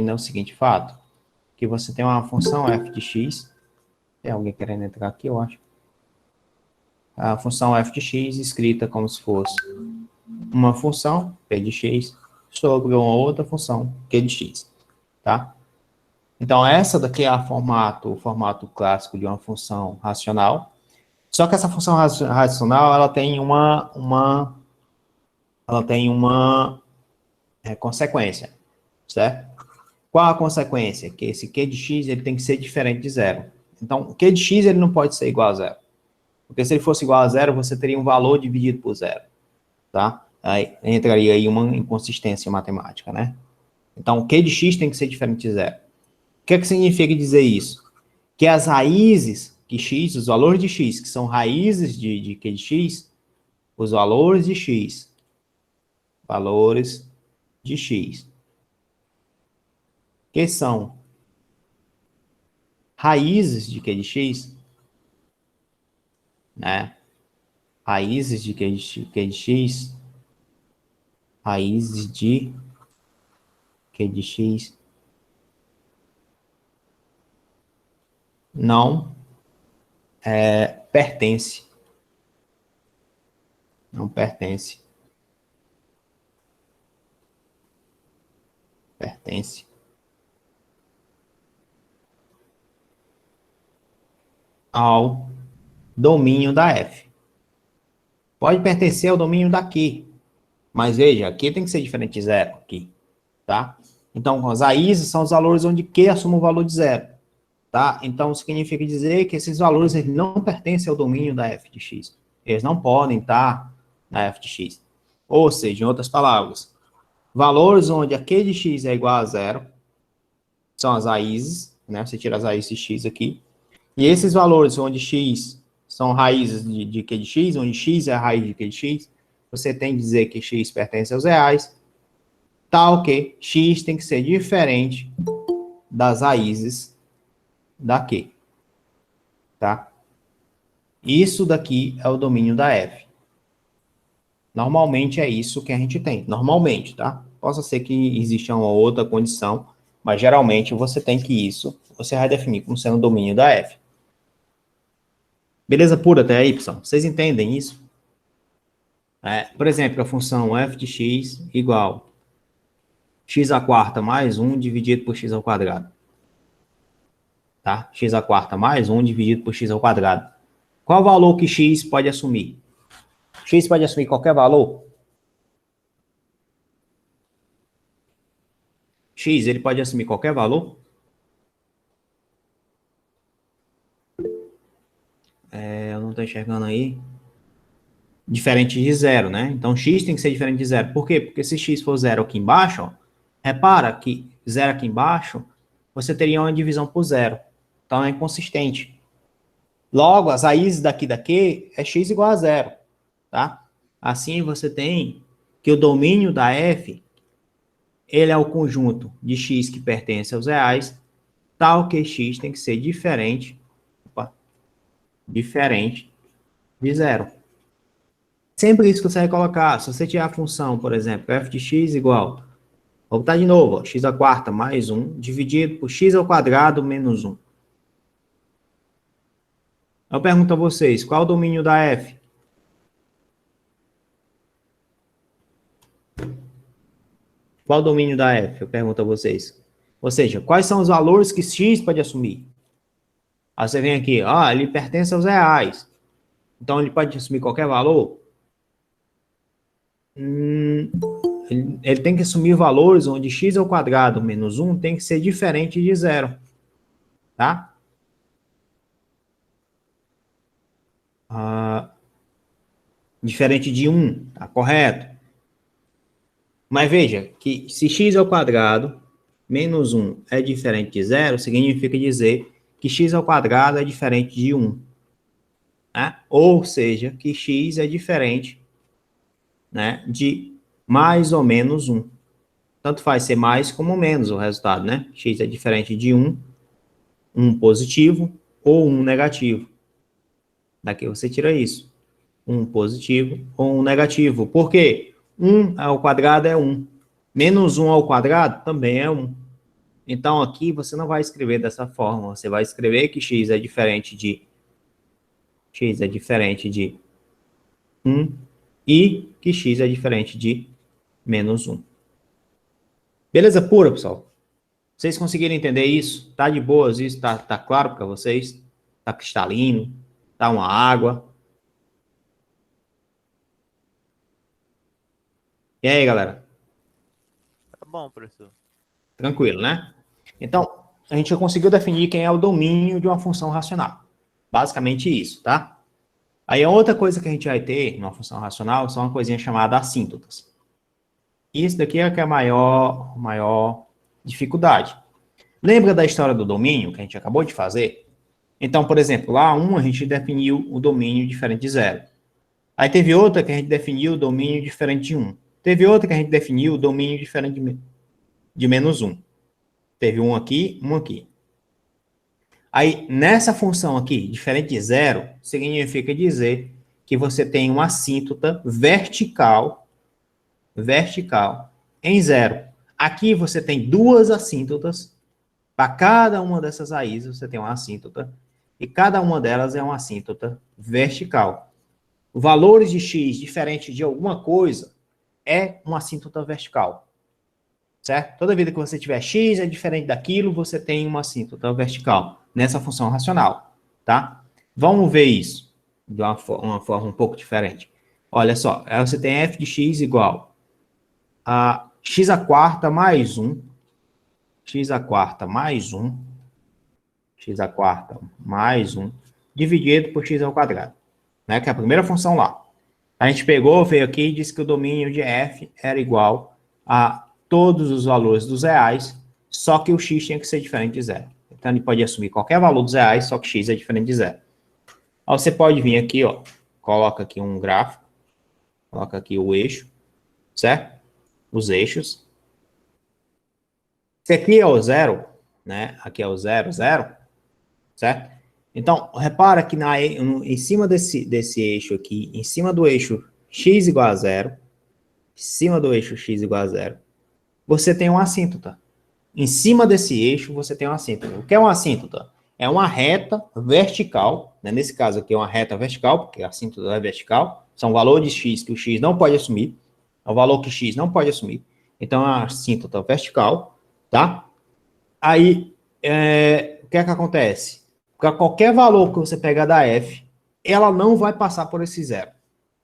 né, o seguinte fato, que você tem uma função f de x, tem alguém querendo entrar aqui, eu acho. A função f de x escrita como se fosse uma função, p de x, sobre uma outra função, q de x, tá? Então, essa daqui é o formato clássico de uma função racional. Só que essa função racional, ela tem uma consequência, certo? Qual a consequência? Que esse q de x ele tem que ser diferente de zero. Então, o q de x ele não pode ser igual a zero. Porque se ele fosse igual a zero, você teria um valor dividido por zero, tá? Aí entraria aí uma inconsistência matemática, né? Então, o q de x tem que ser diferente de zero. O que é que significa dizer isso? Que as raízes que x, os valores de x, que são raízes de q de x, os valores de x, que são raízes de q de x, né? Raízes de q de x, raízes de q de x, não pertence. Não pertence. Pertence ao domínio da f. Pode pertencer ao domínio da Q, mas veja, aqui tem que ser diferente de zero, aqui, tá? Então, as raízes são os valores onde Q assume o valor de zero, tá? Então, significa dizer que esses valores eles não pertencem ao domínio da f de x. Eles não podem estar na f de x. Ou seja, em outras palavras, valores onde a Q de x é igual a zero são as raízes, né? Você tira as raízes de x aqui. E esses valores onde x são raízes de q de x, onde x é a raiz de q de x, você tem que dizer que x pertence aos reais, tal que x tem que ser diferente das raízes da q, tá? Isso daqui é o domínio da f. Normalmente é isso que a gente tem, normalmente, tá? Possa ser que exista uma outra condição, mas geralmente você tem que isso, você vai definir como sendo o domínio da f. Beleza pura até aí, pessoal? Vocês entendem isso? Por exemplo, a função f de x igual x à quarta mais 1 dividido por x ao quadrado. Tá? X à quarta mais 1 dividido por x ao quadrado. Qual o valor que x pode assumir? X pode assumir qualquer valor? X, ele pode assumir qualquer valor? Eu não estou enxergando aí. Diferente de zero, né? Então, x tem que ser diferente de zero. Por quê? Porque se x for zero aqui embaixo, ó, repara que zero aqui embaixo, você teria uma divisão por zero. Então, é inconsistente. Logo, as raízes daqui é x igual a zero, tá? Assim, você tem que o domínio da f, ele é o conjunto de x que pertence aos reais, tal que x tem que ser diferente de zero. Sempre isso que você vai colocar. Se você tiver a função, por exemplo, f de x igual, vou botar de novo, ó, x à quarta mais 1, dividido por x ao quadrado menos 1. Eu pergunto a vocês, qual é o domínio da f? Qual o domínio da f? Eu pergunto a vocês. Ou seja, quais são os valores que x pode assumir? Aí você vem aqui, ele pertence aos reais. Então, ele pode assumir qualquer valor? Ele tem que assumir valores onde x ao quadrado menos 1 tem que ser diferente de zero. Tá? Diferente de 1, tá correto? Mas veja que se x ao quadrado menos 1 é diferente de zero, significa dizer que x ao quadrado é diferente de 1. Né? Ou seja, que x é diferente, né, de mais ou menos 1. Tanto faz ser mais como menos o resultado, né? X é diferente de 1, 1 positivo ou 1 negativo. Daqui você tira isso. 1 positivo ou 1 negativo. Por quê? 1 ao quadrado é 1. Menos 1 ao quadrado também é 1. Então, aqui você não vai escrever dessa forma. Você vai escrever que x é diferente de 1 e que x é diferente de menos 1. Beleza pura, pessoal? Vocês conseguiram entender isso? Tá de boas isso? Tá claro para vocês? Tá cristalino? Tá uma água? E aí, galera? Tá bom, professor. Tranquilo, né? Então, a gente já conseguiu definir quem é o domínio de uma função racional. Basicamente isso, tá? Aí a outra coisa que a gente vai ter numa função racional são uma coisinha chamada assíntotas. Isso daqui é que é a maior dificuldade. Lembra da história do domínio que a gente acabou de fazer? Então, por exemplo, lá a gente definiu o domínio diferente de zero. Aí teve outra que a gente definiu o domínio diferente de 1. Teve outra que a gente definiu o domínio diferente de menos 1. Teve um aqui, um aqui. Aí, nessa função aqui, diferente de zero, significa dizer que você tem uma assíntota vertical em zero. Aqui você tem duas assíntotas. Para cada uma dessas raízes, você tem uma assíntota. E cada uma delas é uma assíntota vertical. Valores de x diferente de alguma coisa é uma assíntota vertical. Certo? Toda vida que você tiver x é diferente daquilo, você tem uma assíntota vertical nessa função racional, tá? Vamos ver isso de uma forma um pouco diferente. Olha só, você tem f de x igual a x à quarta mais 1, x à quarta mais 1, x à quarta mais 1, dividido por x ao quadrado, né? Que é a primeira função lá. A gente pegou, veio aqui e disse que o domínio de f era igual a todos os valores dos reais, só que o x tinha que ser diferente de zero. Então, ele pode assumir qualquer valor dos reais, só que x é diferente de zero. Aí você pode vir aqui, ó, coloca aqui um gráfico, coloca aqui o eixo, certo? Os eixos. Esse aqui é o zero, né? Aqui é o zero, zero, certo? Então, repara que em cima desse eixo aqui, em cima do eixo x igual a zero, em cima do eixo x igual a zero, você tem uma assíntota. Em cima desse eixo, você tem uma assíntota. O que é uma assíntota? É uma reta vertical, né? Nesse caso aqui é uma reta vertical, porque a assíntota é vertical, são valores de x que o x não pode assumir, é o valor que x não pode assumir. Então, é uma assíntota vertical, tá? Aí, o que é que acontece? Para qualquer valor que você pegar da f, ela não vai passar por esse zero.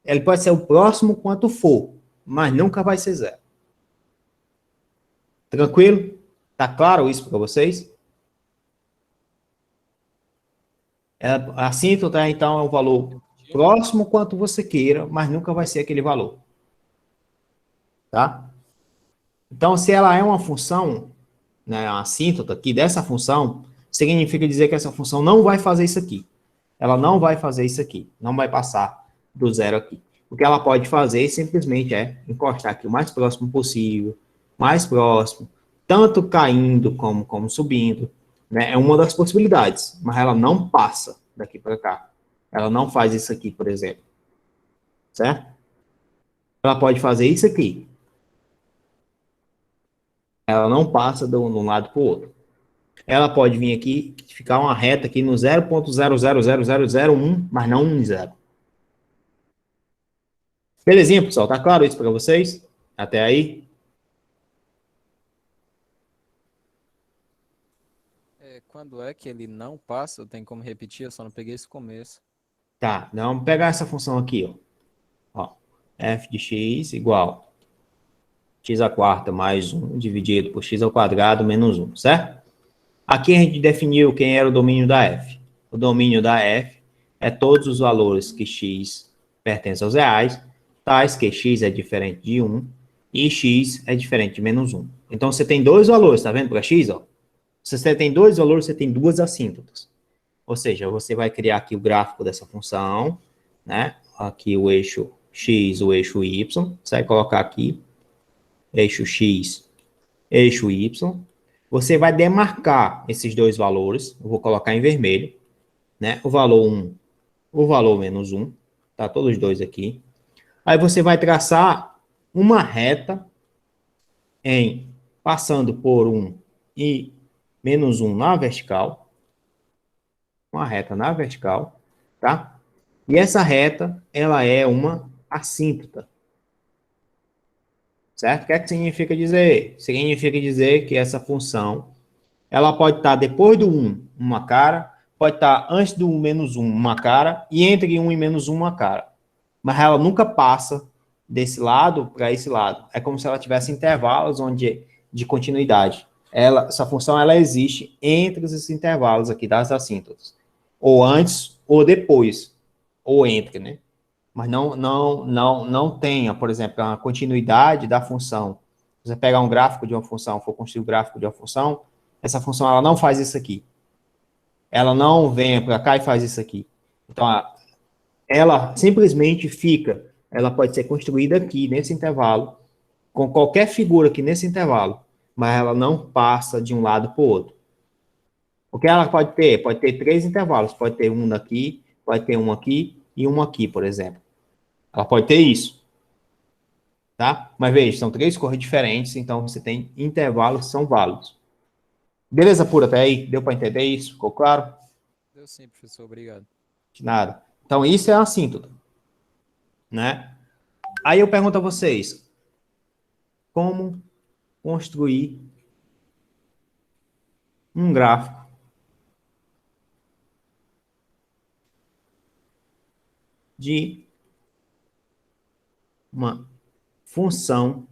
Ele pode ser o próximo quanto for, mas nunca vai ser zero. Tranquilo? Tá claro isso para vocês? A assíntota, então, é um valor próximo quanto você queira, mas nunca vai ser aquele valor. Tá? Então, se ela é uma função, né, a assíntota aqui dessa função, significa dizer que essa função não vai fazer isso aqui. Ela não vai fazer isso aqui. Não vai passar do zero aqui. O que ela pode fazer simplesmente é encostar aqui o mais próximo possível, mais próximo, tanto caindo como subindo, né? É uma das possibilidades, mas ela não passa daqui para cá. Ela não faz isso aqui, por exemplo. Certo? Ela pode fazer isso aqui. Ela não passa de um lado para o outro. Ela pode vir aqui, ficar uma reta aqui no 0,000001, mas não um zero. Belezinha, pessoal? Tá claro isso para vocês? Até aí? Quando é que ele não passa, tem como repetir? Eu só não peguei esse começo. Tá, então vamos pegar essa função aqui, ó. F de x igual x à quarta mais 1 dividido por x ao quadrado menos 1, certo? Aqui a gente definiu quem era o domínio da f. O domínio da f é todos os valores que x pertence aos reais, tais que x é diferente de 1 e x é diferente de menos 1. Então, você tem dois valores, tá vendo para x, ó? Se você tem dois valores, você tem duas assíntotas. Ou seja, você vai criar aqui o gráfico dessa função, né? Aqui o eixo x, o eixo y. Você vai colocar aqui eixo x, eixo y. Você vai demarcar esses dois valores. Eu vou colocar em vermelho, né? O valor 1, o valor menos 1. Tá todos os dois aqui. Aí você vai traçar uma reta passando por e menos 1 na vertical, uma reta na vertical, tá? E essa reta, ela é uma assíntota, certo? O que é que significa dizer? Significa dizer que essa função, ela pode estar depois do 1, uma cara, pode estar antes do 1 menos 1, uma cara, e entre 1 e menos 1, uma cara. Mas ela nunca passa desse lado para esse lado. É como se ela tivesse intervalos de continuidade. Essa função ela existe entre esses intervalos aqui das assíntotas. Ou antes, ou depois, ou entre, né? Mas não tenha, por exemplo, a continuidade da função. Você pegar um gráfico de uma função, for construir o gráfico de uma função, essa função ela não faz isso aqui. Ela não vem para cá e faz isso aqui. Então, ela simplesmente fica, ela pode ser construída aqui, nesse intervalo, com qualquer figura aqui nesse intervalo, mas ela não passa de um lado para o outro. O que ela pode ter? Pode ter 3 intervalos, pode ter um daqui, pode ter um aqui e um aqui, por exemplo. Ela pode ter isso, tá? Mas veja, são 3 cores diferentes, então você tem intervalos que são válidos. Beleza pura até aí? Deu para entender isso? Ficou claro? Deu sim, professor. Obrigado. De nada. Então, isso é a assíntota, né? Aí eu pergunto a vocês, como construir um gráfico de uma função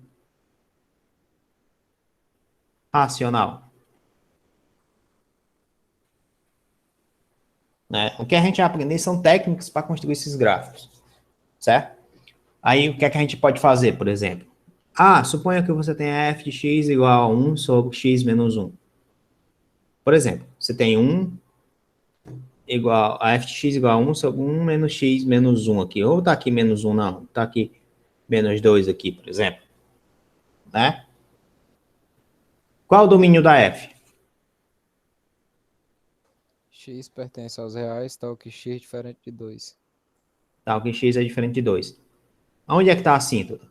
racional, né? O que a gente vai aprender são técnicas para construir esses gráficos, certo? Aí, o que é que a gente pode fazer, por exemplo? Suponha que você tenha f de x igual a 1 sobre x menos 1. Por exemplo, você tem 1 igual a f de x igual a 1 sobre 1 menos x menos 1 aqui. Ou está aqui menos 1, não. Está aqui menos 2 aqui, por exemplo. Né? Qual é o domínio da f? X pertence aos reais, tal que x é diferente de 2. Tal que x é diferente de 2. Onde é que está a assíntota?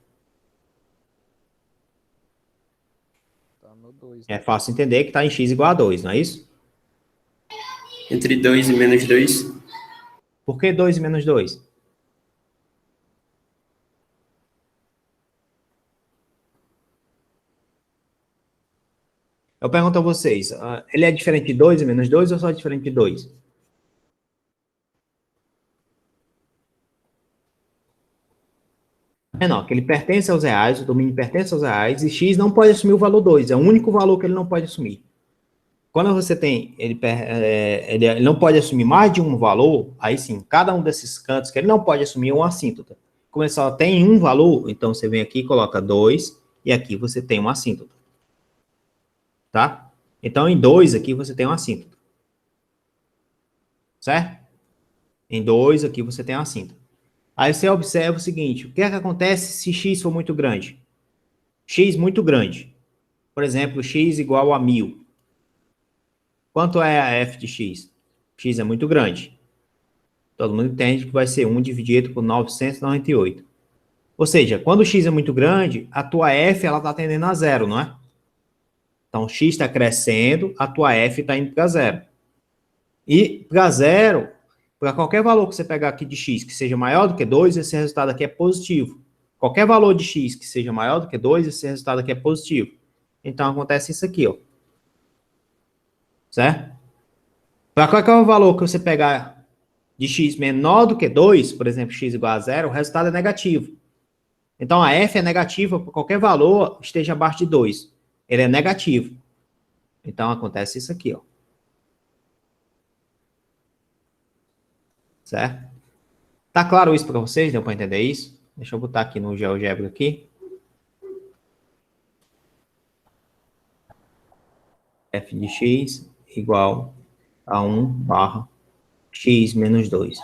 Tá no 2, É né? fácil entender que está em x igual a 2, não é isso? Entre 2 e menos 2. Por que 2 e menos 2? Eu pergunto a vocês, ele é diferente de 2 e menos 2 ou só diferente de 2? É não, que ele pertence aos reais, o domínio pertence aos reais, e x não pode assumir o valor 2, é o único valor que ele não pode assumir. Quando você tem, ele não pode assumir mais de um valor, aí sim, cada um desses cantos que ele não pode assumir é uma assíntota. Como ele só tem um valor, então você vem aqui e coloca 2, e aqui você tem uma assíntota. Tá? Então, em 2 aqui você tem uma assíntota. Certo? Em 2 aqui você tem uma assíntota. Aí você observa o seguinte, o que é que acontece se x for muito grande? X muito grande. Por exemplo, x igual a 1000. Quanto é a f de x? X é muito grande. Todo mundo entende que vai ser 1 dividido por 998. Ou seja, quando o x é muito grande, a tua f está tendendo a zero, não é? Então, x está crescendo, a tua f está indo para zero. E para zero, para qualquer valor que você pegar aqui de x que seja maior do que 2, esse resultado aqui é positivo. Qualquer valor de x que seja maior do que 2, esse resultado aqui é positivo. Então, acontece isso aqui, ó. Certo? Para qualquer valor que você pegar de x menor do que 2, por exemplo, x igual a zero, o resultado é negativo. Então, a f é negativa por qualquer valor esteja abaixo de 2. Ele é negativo. Então, acontece isso aqui, ó. Certo? Tá claro isso para vocês? Deu para entender isso? Deixa eu botar aqui no GeoGebra aqui. F de x igual a 1 barra x menos 2. O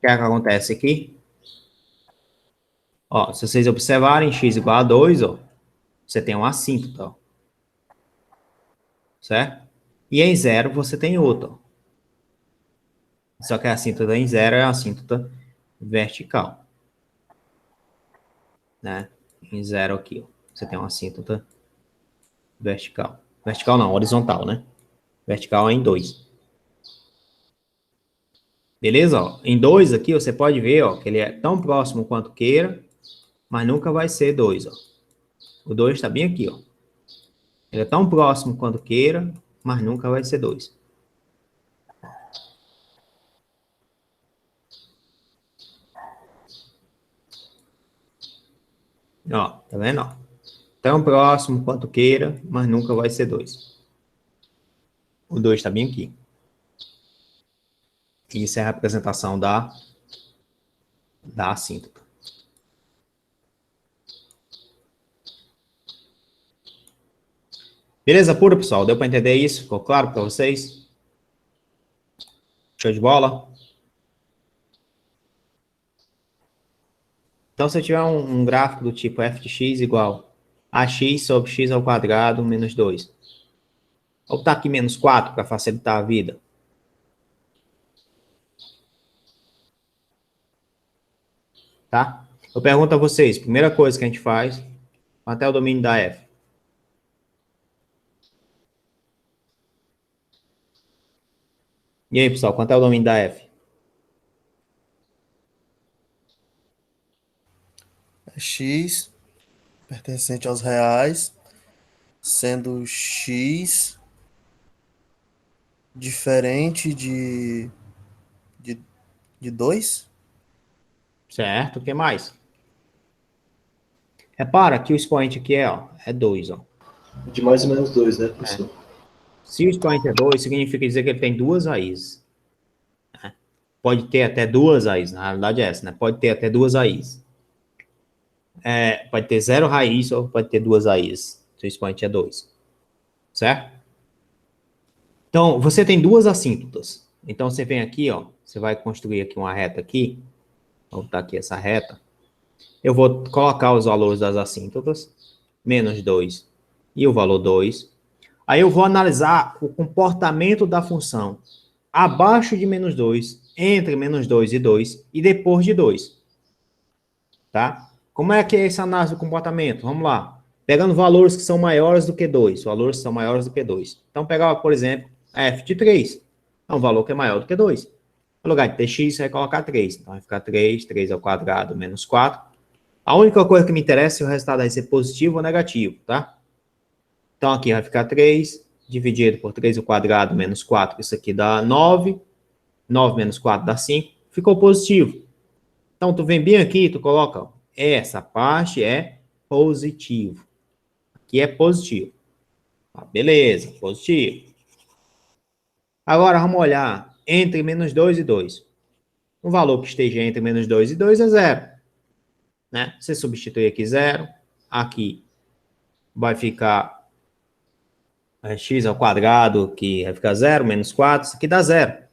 que é que acontece aqui? Ó, se vocês observarem, x igual a 2, ó, você tem uma assíntota, ó. Certo? E em 0 você tem outra, ó. Só que a assíntota em 0 é a assíntota vertical. Né? Em 0 aqui, ó, você tem uma assíntota vertical. Vertical não, horizontal, né? Vertical é em 2. Beleza? Ó, em 2 aqui, você pode ver, ó, que ele é tão próximo quanto queira, mas nunca vai ser 2, ó. O 2 está bem aqui, ó. Ele é tão próximo quanto queira, mas nunca vai ser 2. Ó, tá vendo? Ó? Tão próximo quanto queira, mas nunca vai ser 2. O 2 está bem aqui. Isso é a representação da assíntota. Beleza pura, pessoal? Deu para entender isso? Ficou claro para vocês? Show de bola? Então, se eu tiver um gráfico do tipo f de x igual a x sobre x ao quadrado menos 2. Vou botar aqui menos 4 para facilitar a vida. Tá? Eu pergunto a vocês, primeira coisa que a gente faz, quanto é o domínio da f? E aí, pessoal, quanto é o domínio da f? É x pertencente aos reais, sendo x diferente de 2? Certo, o que mais? Repara que o expoente aqui é 2, ó. De mais ou menos 2, né, professor? Se o expoente é 2, significa dizer que ele tem duas raízes. Pode ter até duas raízes, na realidade é essa, né? Pode ter até duas raízes. Pode ter 0 raiz ou pode ter duas raízes, se o expoente é 2. Certo? Então, você tem duas assíntotas. Então, você vem aqui, ó, você vai construir aqui uma reta aqui. Vou botar aqui essa reta. Eu vou colocar os valores das assíntotas, menos 2 e o valor 2. Aí eu vou analisar o comportamento da função abaixo de menos 2, entre menos 2 e 2 e depois de 2. Tá? Como é que é essa análise do comportamento? Vamos lá. Pegando valores que são maiores do que 2. Valores que são maiores do que 2. Então, pegar, por exemplo, a f de 3. É um valor que é maior do que 2. No lugar de ter x, você vai colocar 3. Então, vai ficar 3 ao quadrado menos 4. A única coisa que me interessa é se o resultado vai ser positivo ou negativo, tá? Então, aqui vai ficar 3 dividido por 3 ao quadrado menos 4. Isso aqui dá 9. 9 menos 4 dá 5. Ficou positivo. Então, tu vem bem aqui e tu coloca, ó, essa parte é positivo. Aqui é positivo. Beleza, positivo. Agora, vamos olhar entre menos 2 e 2. O valor que esteja entre menos 2 e 2 é 0. Né? Você substitui aqui 0. Aqui vai ficar x ao quadrado, que vai ficar 0, menos 4. Isso aqui dá 0.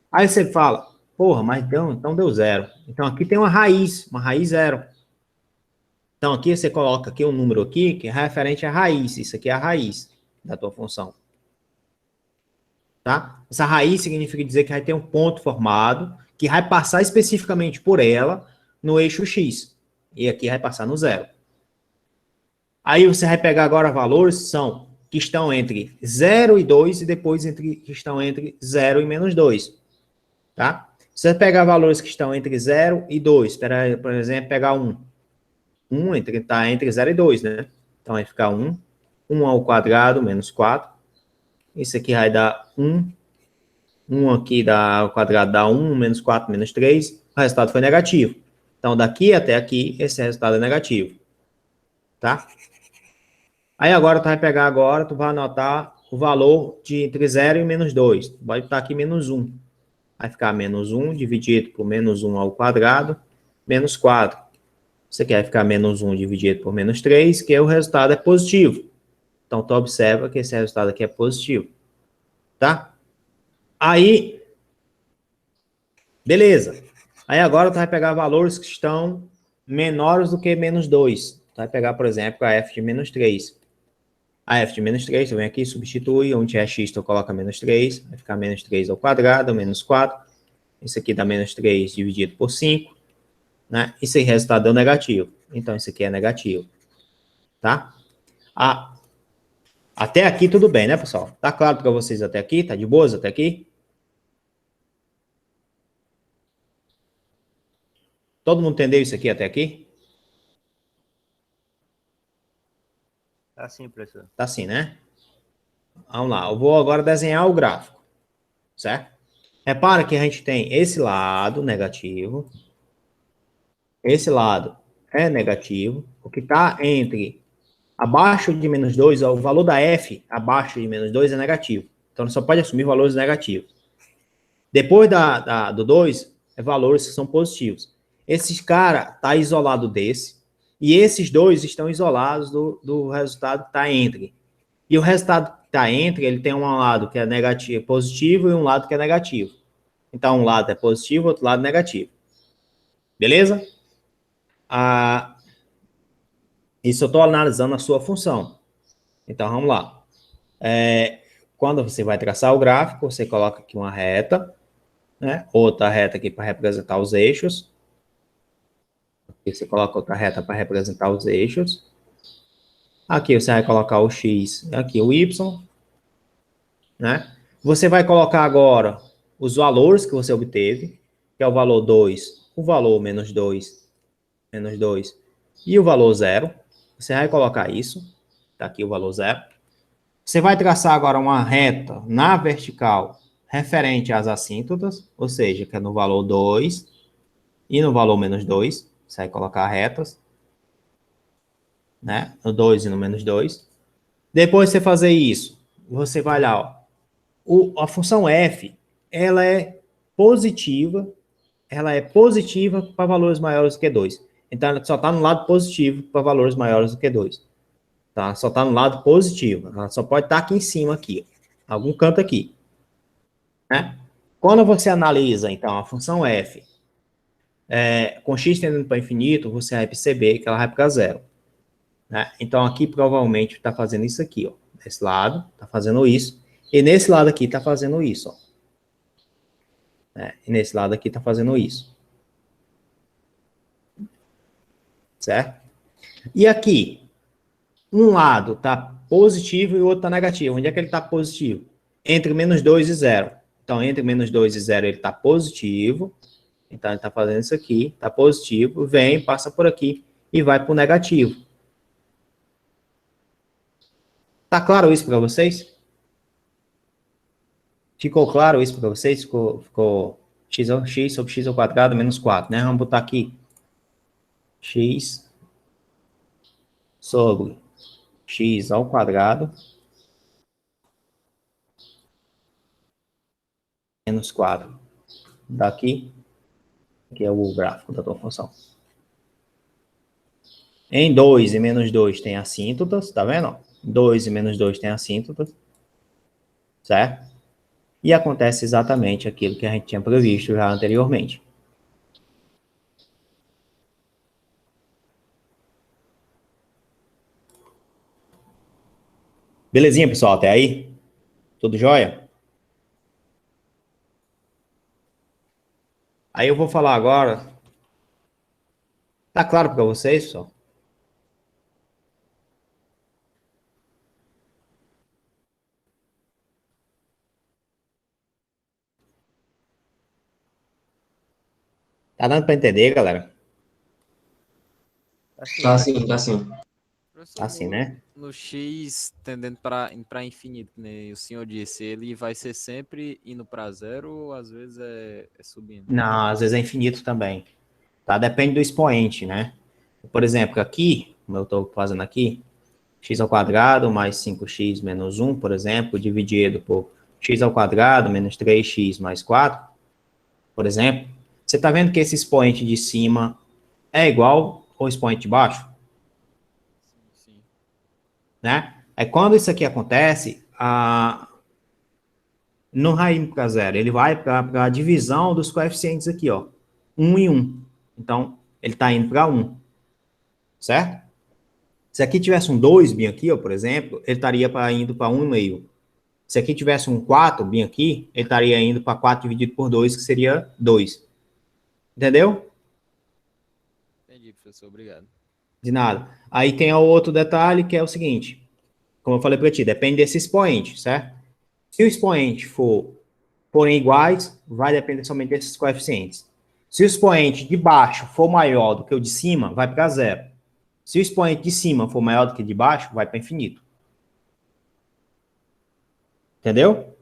Aí você fala, porra, mas então deu 0. Então aqui tem uma raiz 0. Então aqui você coloca aqui um número aqui que é referente à raiz. Isso aqui é a raiz da tua função. Tá? Essa raiz significa dizer que vai ter um ponto formado que vai passar especificamente por ela no eixo x. E aqui vai passar no 0. Aí você vai pegar agora valores que estão entre 0 e 2 e depois que estão entre 0 e menos 2. Tá? Se você pegar valores que estão entre 0 e 2, por exemplo, pegar 1. 1 está entre 0 e 2, né? Então vai ficar 1. 1 ao quadrado menos 4. Isso aqui vai dar 1. 1 aqui ao quadrado dá 1, menos 4, menos 3. O resultado foi negativo. Então, daqui até aqui, esse resultado é negativo. Tá? Aí agora, tu vai pegar agora, tu vai anotar o valor de entre 0 e menos 2. Tu vai botar aqui menos 1. Vai ficar menos 1 dividido por menos 1 ao quadrado, menos 4. Isso aqui vai ficar menos 1 dividido por menos 3, que o resultado é positivo. Então, tu observa que esse resultado aqui é positivo. Tá? Aí, beleza. Aí agora tu vai pegar valores que estão menores do que menos 2. Tu vai pegar, por exemplo, a f de menos 3. A f de menos 3, tu vem aqui, substitui, onde é x, tu coloca menos 3, vai ficar menos 3 ao quadrado, menos 4. Isso aqui dá menos 3 dividido por 5. Né? Esse resultado deu negativo. Então, isso aqui é negativo. Tá? Até aqui tudo bem, né, pessoal? Tá claro para vocês até aqui? Tá de boas até aqui? Todo mundo entendeu isso aqui até aqui? Assim, professor. Tá assim, né? Vamos lá, eu vou agora desenhar o gráfico, certo? Repara que a gente tem esse lado negativo, esse lado é negativo, o que está entre abaixo de menos 2, o valor da f abaixo de menos 2 é negativo. Então, só pode assumir valores negativos. Depois do 2, é valores que são positivos. Esse cara está isolado desse, e esses dois estão isolados do resultado que está entre. E o resultado que está entre, ele tem um lado que é negativo, positivo e um lado que é negativo. Então, um lado é positivo, outro lado é negativo. Beleza? Isso eu estou analisando a sua função. Então, vamos lá. Quando você vai traçar o gráfico, você coloca aqui uma reta, né? Outra reta aqui para representar os eixos. Aqui você coloca outra reta para representar os eixos. Aqui você vai colocar o X, aqui o Y, né? Você vai colocar agora os valores que você obteve, que é o valor 2, o valor menos 2 e o valor 0. Você vai colocar isso, tá aqui o valor 0. Você vai traçar agora uma reta na vertical referente às assíntotas, ou seja, que é no valor 2 e no valor menos 2. Você vai colocar retas, né? No 2 e no menos 2. Depois de você fazer isso, você vai lá, ó. A função f, ela é positiva para valores maiores do que 2. Então, ela só está no lado positivo para valores maiores do que 2. Tá? Só está no lado positivo. Ela só pode estar aqui em cima, aqui. Algum canto aqui. Né? Quando você analisa, então, a função f com x tendendo para infinito, você vai perceber que ela vai para zero. Né? Então, aqui provavelmente está fazendo isso aqui. Ó. Desse lado, está fazendo isso. E nesse lado aqui está fazendo isso. Ó. E nesse lado aqui está fazendo isso. Certo? E aqui, um lado está positivo e o outro está negativo. Onde é que ele está positivo? Entre menos 2 e 0. Então, entre menos 2 e 0 ele está positivo. Então, ele está fazendo isso aqui, está positivo, vem, passa por aqui e vai para o negativo. Tá claro isso para vocês? Ficou claro isso para vocês? Ficou x sobre x ao quadrado menos 4, né? Vamos botar aqui x sobre x ao quadrado menos 4. Daqui, que é o gráfico da tua função. Em 2 e menos 2 tem assíntotas, tá vendo? 2 e menos 2 tem assíntotas, certo? E acontece exatamente aquilo que a gente tinha previsto já anteriormente. Belezinha, pessoal, até aí? Tudo jóia? Aí eu vou falar agora. Tá claro para vocês, pessoal? Tá dando para entender, galera? Tá sim, tá sim. Professor, Assim, né? no x tendendo para infinito, né? O senhor disse, ele vai ser sempre indo para zero ou às vezes é subindo? Não, às vezes é infinito também. Tá? Depende do expoente, né? Por exemplo, aqui, como eu estou fazendo aqui, x ao quadrado mais 5x menos 1, por exemplo, dividido por x ao quadrado menos 3x mais 4, por exemplo, você está vendo que esse expoente de cima é igual ao expoente de baixo? Sim. Né? Aí quando isso aqui acontece, não vai ir para zero, ele vai para a divisão dos coeficientes aqui, ó, 1 e 1. Então, ele está indo para 1, certo? Se aqui tivesse um 2 bem aqui, ó, por exemplo, ele estaria indo para 1,5. Se aqui tivesse um 4 bem aqui, ele estaria indo para 4 dividido por 2, que seria 2. Entendeu? Entendi, professor, obrigado. De nada. Aí tem o outro detalhe, que é o seguinte. como eu falei para ti, depende desse expoente, certo? Se o expoente forem iguais, vai depender somente desses coeficientes. Se o expoente de baixo for maior do que o de cima, vai para zero. Se o expoente de cima for maior do que de baixo, vai para infinito. Entendeu?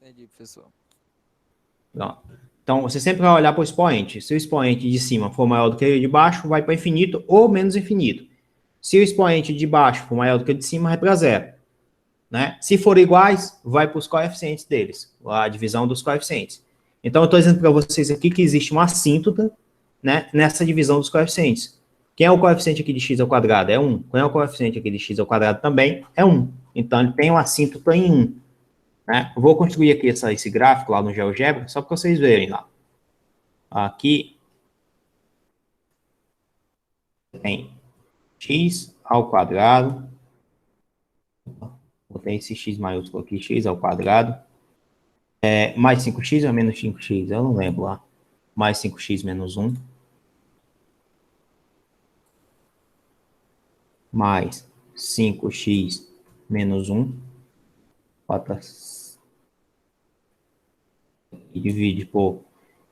Entendi, professor. Não. Então, você sempre vai olhar para o expoente. Se o expoente de cima for maior do que o de baixo, vai para infinito ou menos infinito. Se o expoente de baixo for maior do que o de cima, vai para zero. Né? Se for iguais, vai para os coeficientes deles, a divisão dos coeficientes. Então, eu estou dizendo para vocês aqui que existe uma assíntota, né, nessa divisão dos coeficientes. Quem é o coeficiente aqui de x ao quadrado? É 1. Quem é o coeficiente aqui de x ao quadrado também? É 1. Então, ele tem uma assíntota em 1. Né? Eu vou construir aqui esse gráfico lá no GeoGebra, só para vocês verem lá. Aqui tem x ao quadrado. Botei esse x maiúsculo aqui, x ao quadrado. Mais 5x ou menos 5x? Eu não lembro lá. Mais 5x menos 1. Mais 5x menos 1. Bota e divide por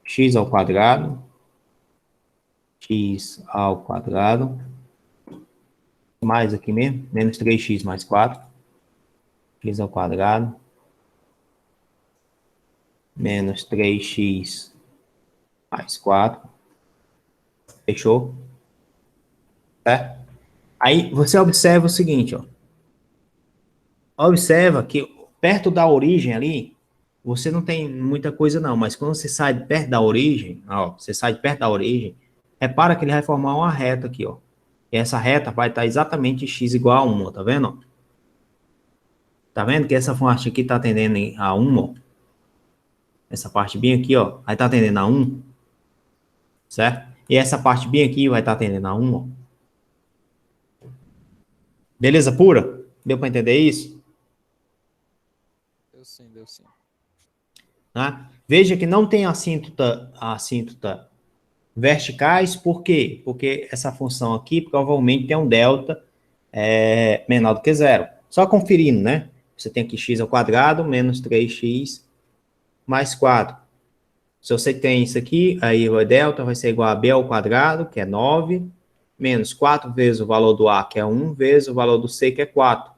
x ao quadrado. X ao quadrado. Mais aqui mesmo. Menos 3x mais 4. X ao quadrado. Menos 3x mais 4. Fechou? Certo? Aí você observa o seguinte, ó. Observa que perto da origem ali, você não tem muita coisa não, mas quando você sai de perto da origem, ó, você sai de perto da origem, repara que ele vai formar uma reta aqui, ó. E essa reta vai estar exatamente x igual a 1, ó, tá vendo? Tá vendo que essa parte aqui tá tendendo a 1, ó. Essa parte bem aqui, ó, vai estar tendendo a 1, certo? E essa parte bem aqui vai estar tendendo a 1, ó. Beleza pura? Deu para entender isso? Deu sim, deu sim. Tá? Veja que não tem assíntota verticais, por quê? Porque essa função aqui provavelmente tem um delta menor do que zero. Só conferindo, né? Você tem aqui x ao quadrado menos 3x mais 4. Se você tem isso aqui, aí o delta vai ser igual a b ao quadrado, que é 9, menos 4 vezes o valor do a, que é 1, vezes o valor do c, que é 4.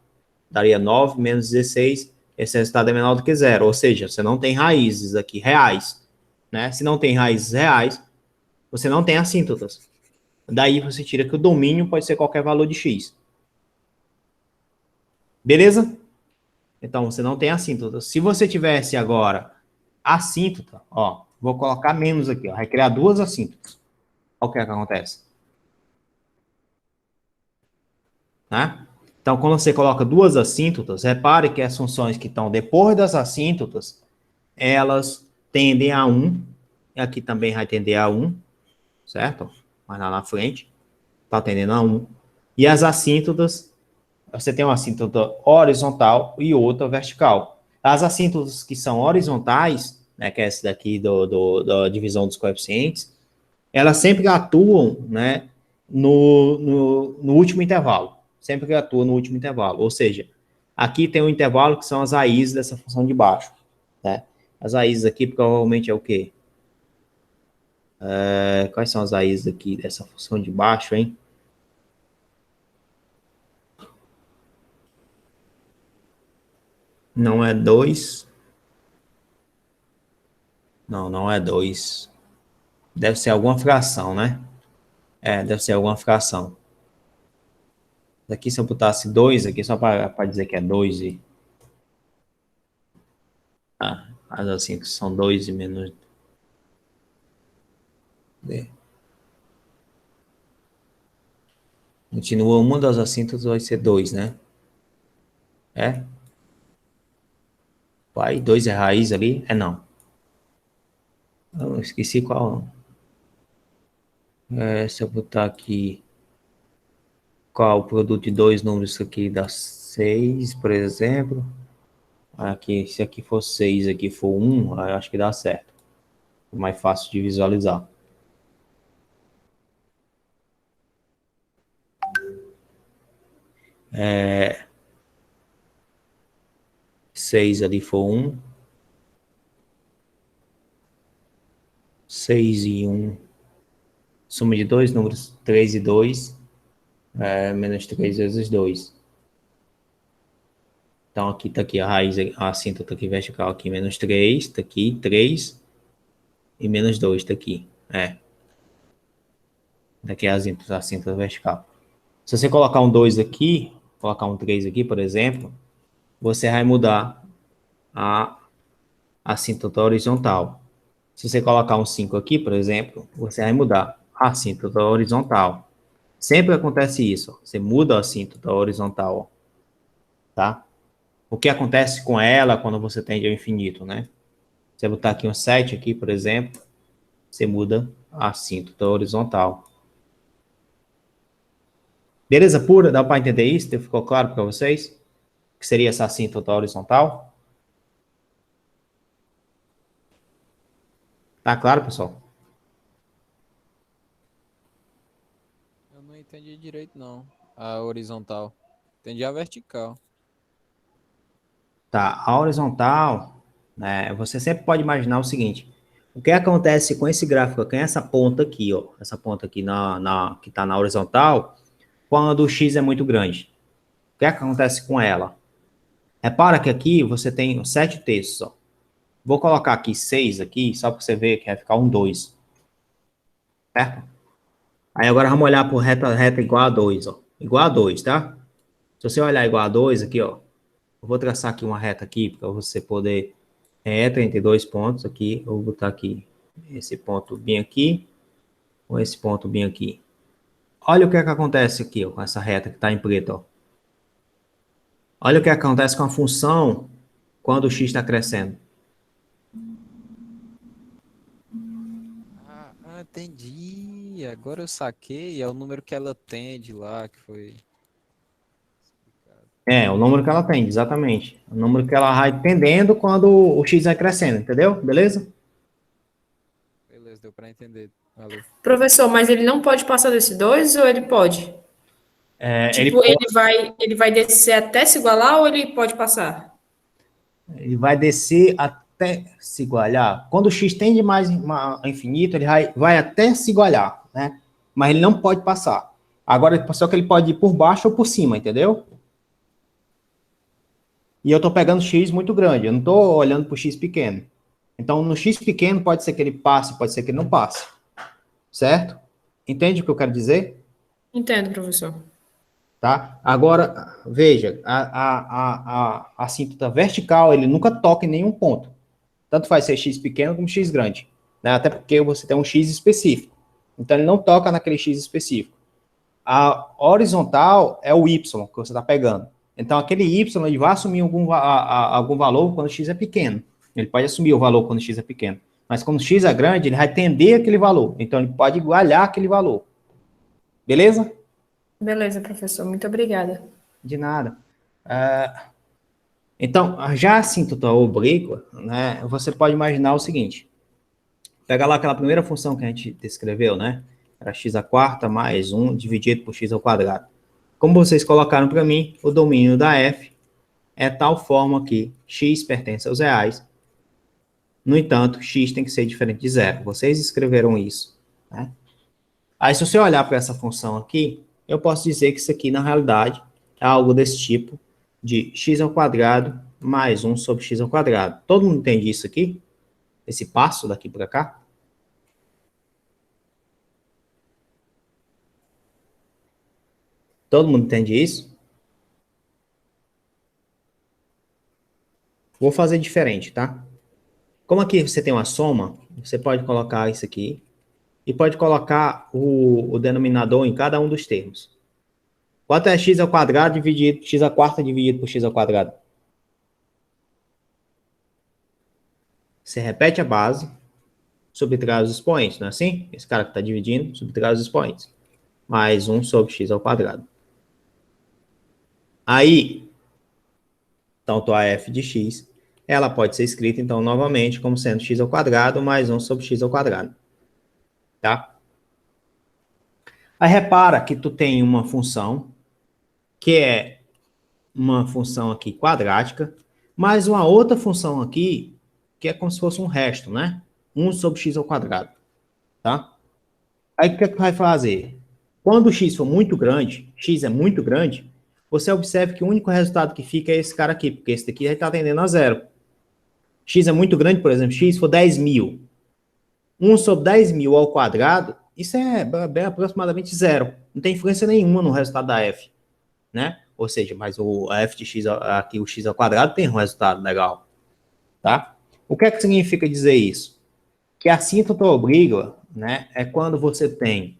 Daria 9 menos 16, esse resultado é menor do que zero. Ou seja, você não tem raízes aqui reais. Né? Se não tem raízes reais, você não tem assíntotas. Daí você tira que o domínio pode ser qualquer valor de x. Beleza? Então, você não tem assíntota. Se você tivesse agora assíntota, ó, vou colocar menos aqui, ó, vai criar duas assíntotas. Olha o que é que acontece. Né? Então, quando você coloca duas assíntotas, repare que as funções que estão depois das assíntotas, elas tendem a 1, e aqui também vai tender a 1, certo? Mas lá na frente, está tendendo a 1. E as assíntotas, você tem uma assíntota horizontal e outra vertical. As assíntotas que são horizontais, né, que é essa daqui da divisão dos coeficientes, elas sempre atuam, né, no último intervalo. Sempre atuam no último intervalo. Ou seja, aqui tem um intervalo que são as raízes dessa função de baixo. Né? As raízes aqui provavelmente é o quê? Quais são as raízes aqui dessa função de baixo, hein? Não é 2. Não, não é 2. Deve ser alguma fração, né? Deve ser alguma fração. Aqui, se eu botasse 2 aqui, só para dizer que é 2 e... mas assim, são 2 e menos... Continua, uma das assíntotas vai ser 2, né? Vai, 2 é raiz ali? Não. Eu esqueci qual. Se eu botar aqui qual o produto de dois números aqui dá 6, por exemplo. Aqui, se aqui for 6, aqui for 1, eu acho que dá certo. É mais fácil de visualizar. 6 ali for 1. 6 e 1. Soma de dois números, 3 e 2. Menos 3 vezes 2. Então, aqui tá aqui a raiz, a assíntota aqui vertical aqui, menos 3, tá aqui, 3. E menos 2 tá aqui. Daqui é a assíntota vertical. Se você colocar um 2 aqui, colocar um 3 aqui, por exemplo, você vai mudar a assíntota horizontal. Se você colocar um 5 aqui, por exemplo, você vai mudar a assíntota horizontal. Sempre acontece isso. Você muda a assíntota horizontal. Tá? O que acontece com ela quando você tende ao infinito, né? Se eu botar aqui um 7 aqui, por exemplo, você muda a assíntota horizontal. Beleza pura? Dá para entender isso? Ficou claro para vocês? O que seria essa assíntota horizontal? Tá claro, pessoal? Eu não entendi direito, não. A horizontal. Entendi a vertical. Tá, a horizontal, né, você sempre pode imaginar o seguinte: o que acontece com esse gráfico, com essa ponta aqui, ó, essa ponta aqui que está na horizontal, quando o x é muito grande? O que acontece com ela? Repara que aqui você tem 7 terços, ó. Vou colocar aqui 6 aqui, só para você ver que vai ficar um 2. Certo? Aí agora vamos olhar por reta igual a 2, ó. Igual a 2, tá? Se você olhar igual a 2 aqui, ó, eu vou traçar aqui uma reta aqui, para você poder... Reta entre dois pontos aqui, eu vou botar aqui esse ponto bem aqui, com esse ponto bem aqui. Olha o que é que acontece aqui, ó, com essa reta que está em preto, ó. Olha o que acontece com a função quando o x está crescendo. Entendi. Agora eu saquei. É o número que ela tende lá, que foi... O número que ela tem, exatamente. O número que ela vai tendendo quando o x vai crescendo, entendeu? Beleza? Beleza, deu para entender. Valeu. Professor, mas ele não pode passar desse 2 ou ele pode? Tipo, ele vai descer até se igualar ou ele pode passar? Ele vai descer até se igualar. Quando o x tende mais a infinito, ele vai até se igualar, né? Mas ele não pode passar. Agora, só que ele pode ir por baixo ou por cima, entendeu? E eu estou pegando x muito grande, eu não estou olhando para o x pequeno. Então, no x pequeno, pode ser que ele passe, pode ser que ele não passe. Certo? Entende o que eu quero dizer? Entendo, professor. Tá? Agora, veja, a assíntota vertical, ele nunca toca em nenhum ponto. Tanto faz ser x pequeno como x grande. Né? Até porque você tem um x específico. Então, ele não toca naquele x específico. A horizontal é o y que você está pegando. Então, aquele y ele vai assumir algum valor quando x é pequeno. Ele pode assumir o valor quando x é pequeno. Mas quando x é grande, ele vai tender aquele valor. Então, ele pode igualar aquele valor. Beleza? Beleza, professor. Muito obrigada. De nada. Então, já a assíntota oblíqua, né, você pode imaginar o seguinte. Pega lá aquela primeira função que a gente descreveu, né? Era x² mais 1 dividido por x ao quadrado. Como vocês colocaram para mim, o domínio da f é tal forma que x pertence aos reais. No entanto, x tem que ser diferente de zero. Vocês escreveram isso, né? Aí, se você olhar para essa função aqui, eu posso dizer que isso aqui, na realidade, é algo desse tipo, de x² mais 1 sobre x². Todo mundo entende isso aqui? Esse passo daqui para cá? Todo mundo entende isso? Vou fazer diferente, tá? Como aqui você tem uma soma, você pode colocar isso aqui e pode colocar o denominador em cada um dos termos. Quanto é x² dividido, x² dividido por x²? Você repete a base, subtrai os expoentes, não é assim? Esse cara que está dividindo, subtrai os expoentes. Mais 1 sobre x². Aí, tanto a f de x, ela pode ser escrita, então, novamente, como sendo x² mais 1 sobre x². Tá? Aí, repara que tu tem uma função que é uma função aqui quadrática, mais uma outra função aqui, que é como se fosse um resto, né? 1 sobre x ao quadrado, tá? Aí o que é que vai fazer? Quando o x for muito grande, x é muito grande, você observe que o único resultado que fica é esse cara aqui, porque esse daqui está tendendo a zero. X é muito grande, por exemplo, x for 10.000. 1 sobre 10.000 ao quadrado, isso é bem aproximadamente zero. Não tem influência nenhuma no resultado da f, né? Ou seja, mas a f de x, aqui o x ao quadrado tem um resultado legal, tá? O que é que significa dizer isso? Que a assíntota oblíqua, né, é quando você tem,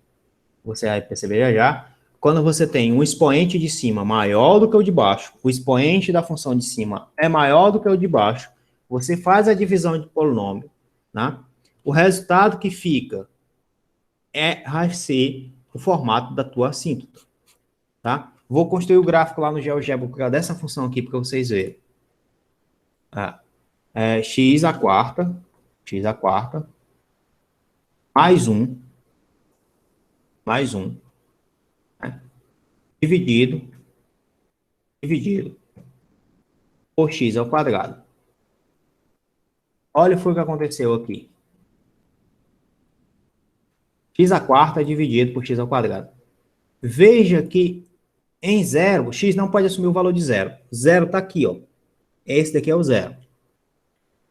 você vai perceber já, quando você tem um expoente de cima maior do que o de baixo, o expoente da função de cima é maior do que o de baixo, você faz a divisão de polinômio, né? O resultado que fica vai ser o formato da tua assíntota, tá? Vou construir o gráfico lá no GeoGebra dessa função aqui para vocês verem. X à quarta, mais 1, né? dividido por x ao quadrado. Olha o que aconteceu aqui. X à quarta dividido por x ao quadrado. Veja que em zero, x não pode assumir o valor de zero. Zero está aqui, ó. Esse daqui é o zero.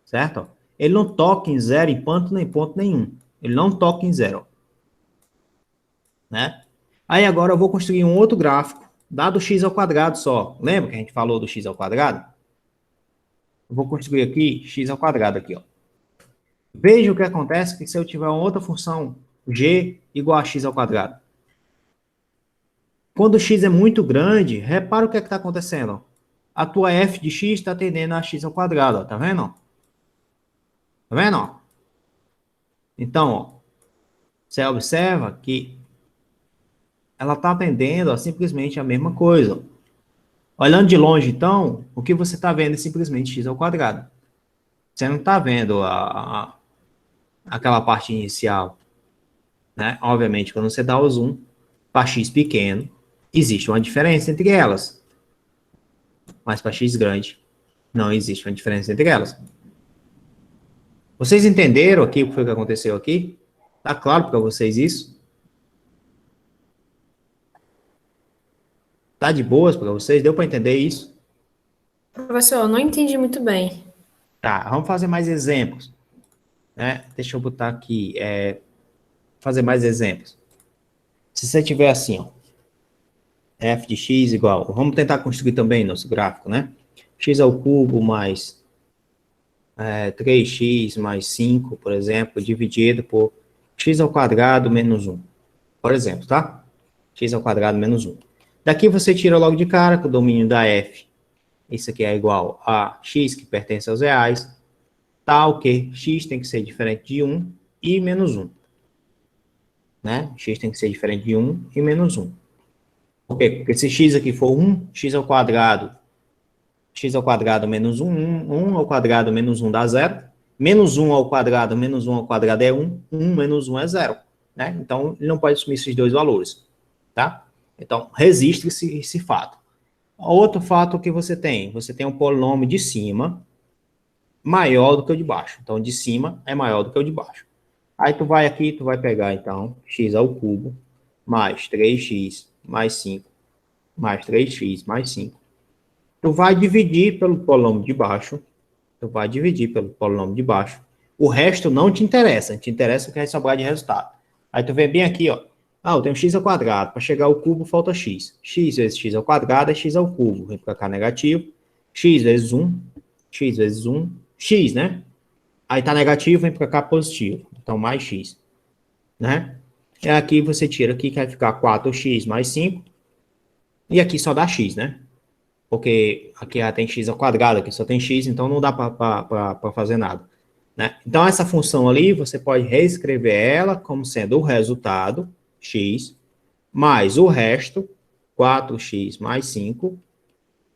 Certo? Ele não toca em zero em ponto nenhum. Ele não toca em zero. Né? Aí agora eu vou construir um outro gráfico, dado x ao quadrado só. Lembra que a gente falou do x ao quadrado? Eu vou construir aqui x ao quadrado aqui, ó. Veja o que acontece que se eu tiver uma outra função g igual a x ao quadrado. Quando o x é muito grande, repara o que está acontecendo. A tua f de x está tendendo a x ao quadrado, ó. Tá vendo? Tá vendo? Ó? Então, ó, você observa que ela está tendendo a simplesmente a mesma coisa. Olhando de longe, então, o que você está vendo é simplesmente x ao quadrado. Você não está vendo aquela parte inicial. Né? Obviamente, quando você dá o zoom para x pequeno, existe uma diferença entre elas. Mas para x grande, não existe uma diferença entre elas. Vocês entenderam aqui o que foi que aconteceu aqui? Tá claro para vocês isso? Tá de boas para vocês? Deu para entender isso? Professor, eu não entendi muito bem. Tá, vamos fazer mais exemplos. Né? Deixa eu botar aqui, fazer mais exemplos. Se você tiver assim, ó, f de x igual, vamos tentar construir também nosso gráfico, né? X ao cubo mais 3x mais 5, por exemplo, dividido por x ao quadrado menos 1. Por exemplo, tá? X ao quadrado menos 1. Daqui você tira logo de cara que o domínio da f, isso aqui é igual a x que pertence aos reais, tal que x tem que ser diferente de 1 e menos 1. Né? X tem que ser diferente de 1 e menos 1. Por quê? Porque se x aqui for 1, x ao quadrado menos 1, 1 ao quadrado menos 1 dá 0, menos 1 ao quadrado menos 1 ao quadrado é 1, 1 menos 1 é 0. Né? Então, ele não pode assumir esses dois valores. Tá? Então, registre-se esse fato. Outro fato que você tem um polinômio de cima maior do que o de baixo. Então, de cima é maior do que o de baixo. Aí tu vai aqui, tu vai pegar, então, x ao cubo mais 3x mais 5 mais 3x mais 5. Tu vai dividir pelo polinômio de baixo. O resto não te interessa. Te interessa o que vai sobrar de resultado. Aí tu vê bem aqui, ó. Eu tenho x ao quadrado. Para chegar ao cubo, falta x. X vezes x ao quadrado é x ao cubo. Vem para cá negativo. X vezes 1. X, né? Aí tá negativo, vem para cá positivo. Então, mais x. Né? E aqui você tira aqui, que vai ficar 4x mais 5. E aqui só dá x, né? Porque aqui já tem x ao quadrado, aqui só tem x, então não dá para fazer nada. Né? Então, essa função ali, você pode reescrever ela como sendo o resultado, x, mais o resto, 4x mais 5,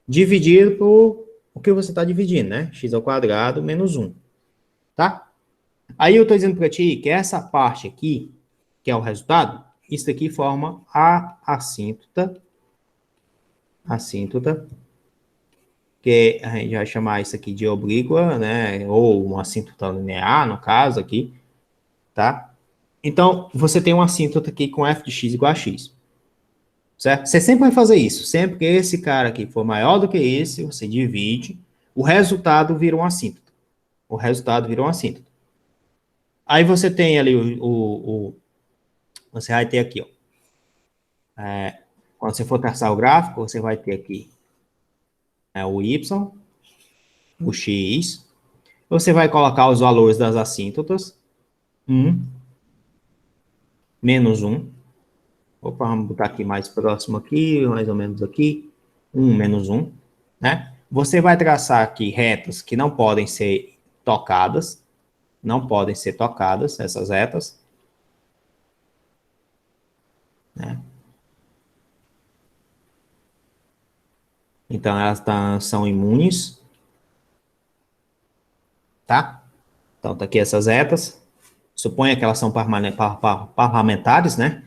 dividido por o que você está dividindo, né? X ao quadrado menos 1. Tá? Aí eu estou dizendo para ti que essa parte aqui, que é o resultado, isso aqui forma a assíntota que a gente vai chamar isso aqui de oblíqua, né? Ou uma assíntota linear, no caso aqui, tá? Então, você tem uma assíntota aqui com f de x igual a x. Certo? Você sempre vai fazer isso. Sempre que esse cara aqui for maior do que esse, você divide, o resultado vira uma assíntota. O resultado vira uma assíntota. Aí você tem ali você vai ter aqui, ó. Quando você for traçar o gráfico, você vai ter aqui o y, o x. Você vai colocar os valores das assíntotas. 1, menos 1. Opa, vamos botar aqui mais próximo aqui, mais ou menos aqui. 1, menos 1, né? Você vai traçar aqui retas que não podem ser tocadas. Não podem ser tocadas, essas retas. Né? Então, elas são imunes. Tá? Então, tá aqui essas retas. Suponha que elas são parlamentares, né?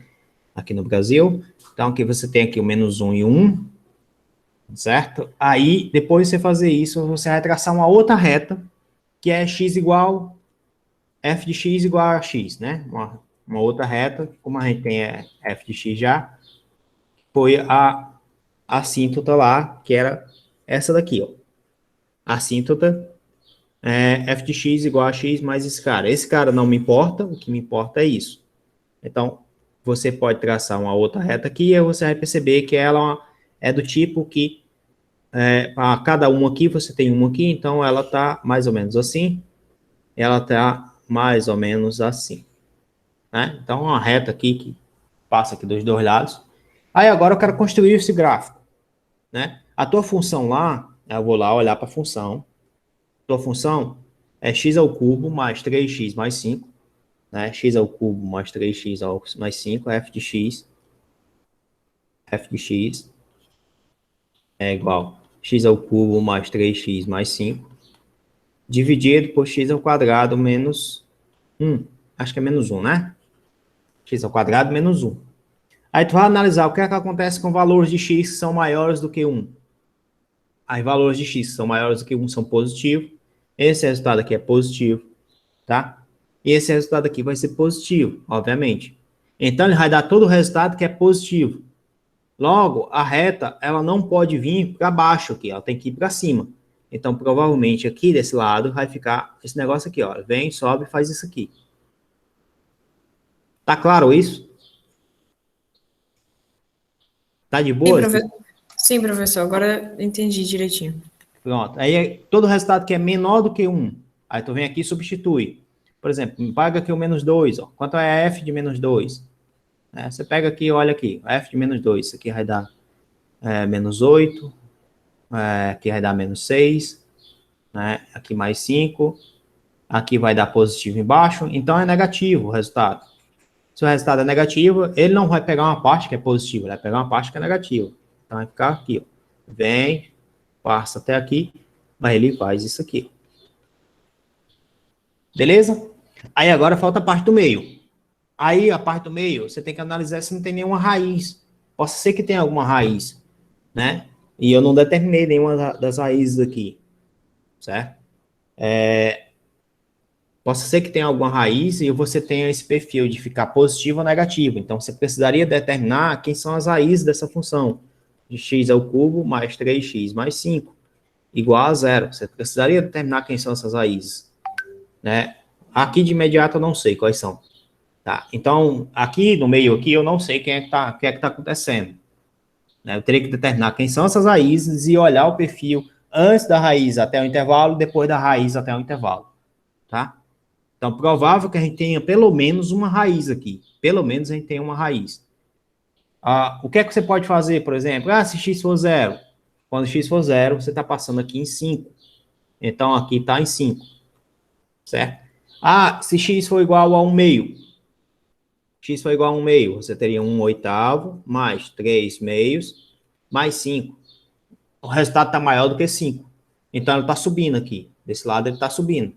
Aqui no Brasil. Então, aqui você tem aqui o menos 1 e 1. Certo? Aí, depois de você fazer isso, você vai traçar uma outra reta, que é x igual, f de x igual a x, né? Uma outra reta, como a gente tem f de x já, foi a assíntota lá, que era essa daqui, ó. A assíntota f de x igual a x mais esse cara. Esse cara não me importa, o que me importa é isso. Então, você pode traçar uma outra reta aqui e você vai perceber que ela é do tipo que a cada uma aqui, você tem uma aqui, então ela está mais ou menos assim, ela está mais ou menos assim. Né? Então, uma reta aqui que passa aqui dos dois lados. Aí agora eu quero construir esse gráfico. Né? A tua função lá, eu vou lá olhar para a função. Tua função é x ao cubo mais 3x mais 5. Né? X ao cubo mais 3x mais 5, f de x é igual a x ao cubo mais 3x mais 5, dividido por x ao quadrado menos 1. Acho que é menos 1, né? X ao quadrado menos 1. Aí tu vai analisar o que é que acontece com valores de x que são maiores do que 1. Aí valores de x que são maiores do que 1 são positivos. Esse resultado aqui é positivo, tá? E esse resultado aqui vai ser positivo, obviamente. Então, ele vai dar todo o resultado que é positivo. Logo, a reta, ela não pode vir para baixo aqui, ela tem que ir para cima. Então, provavelmente, aqui desse lado vai ficar esse negócio aqui, ó. Vem, sobe, faz isso aqui. Tá claro isso? Tá de boa? Sim, professor, agora eu entendi direitinho. Pronto. Aí, todo o resultado que é menor do que 1, aí tu vem aqui e substitui. Por exemplo, me paga aqui o menos 2, ó. Quanto é f de menos 2? Você pega aqui, olha aqui, f de menos 2, isso aqui vai dar menos 8, aqui vai dar menos 6, né? Aqui mais 5, aqui vai dar positivo embaixo, então é negativo o resultado. Se o resultado é negativo, ele não vai pegar uma parte que é positiva, ele vai pegar uma parte que é negativa. Então vai ficar aqui, ó. Vem, passa até aqui, mas ele faz isso aqui. Beleza? Aí agora falta a parte do meio. Aí, a parte do meio, você tem que analisar se não tem nenhuma raiz. Pode ser que tenha alguma raiz, né? E eu não determinei nenhuma das raízes aqui, certo? Pode ser que tenha alguma raiz e você tenha esse perfil de ficar positivo ou negativo. Então, você precisaria determinar quem são as raízes dessa função. De x ao cubo mais 3x mais 5, igual a 0. Você precisaria determinar quem são essas raízes, né? Aqui, de imediato, eu não sei quais são. Tá, então, aqui no meio aqui, eu não sei o que é que tá acontecendo. Né? Eu teria que determinar quem são essas raízes e olhar o perfil antes da raiz até o intervalo, depois da raiz até o intervalo. Tá? Então, provável que a gente tenha pelo menos uma raiz aqui. Pelo menos a gente tem uma raiz. O que é que você pode fazer, por exemplo? Se x for 0. Quando x for 0, você está passando aqui em 5. Então, aqui está em 5. Certo? Se x for igual a 1 meio. X foi igual a 1 meio, você teria 1 oitavo, mais 3 meios, mais 5. O resultado está maior do que 5. Então, ele está subindo aqui. Desse lado, ele está subindo.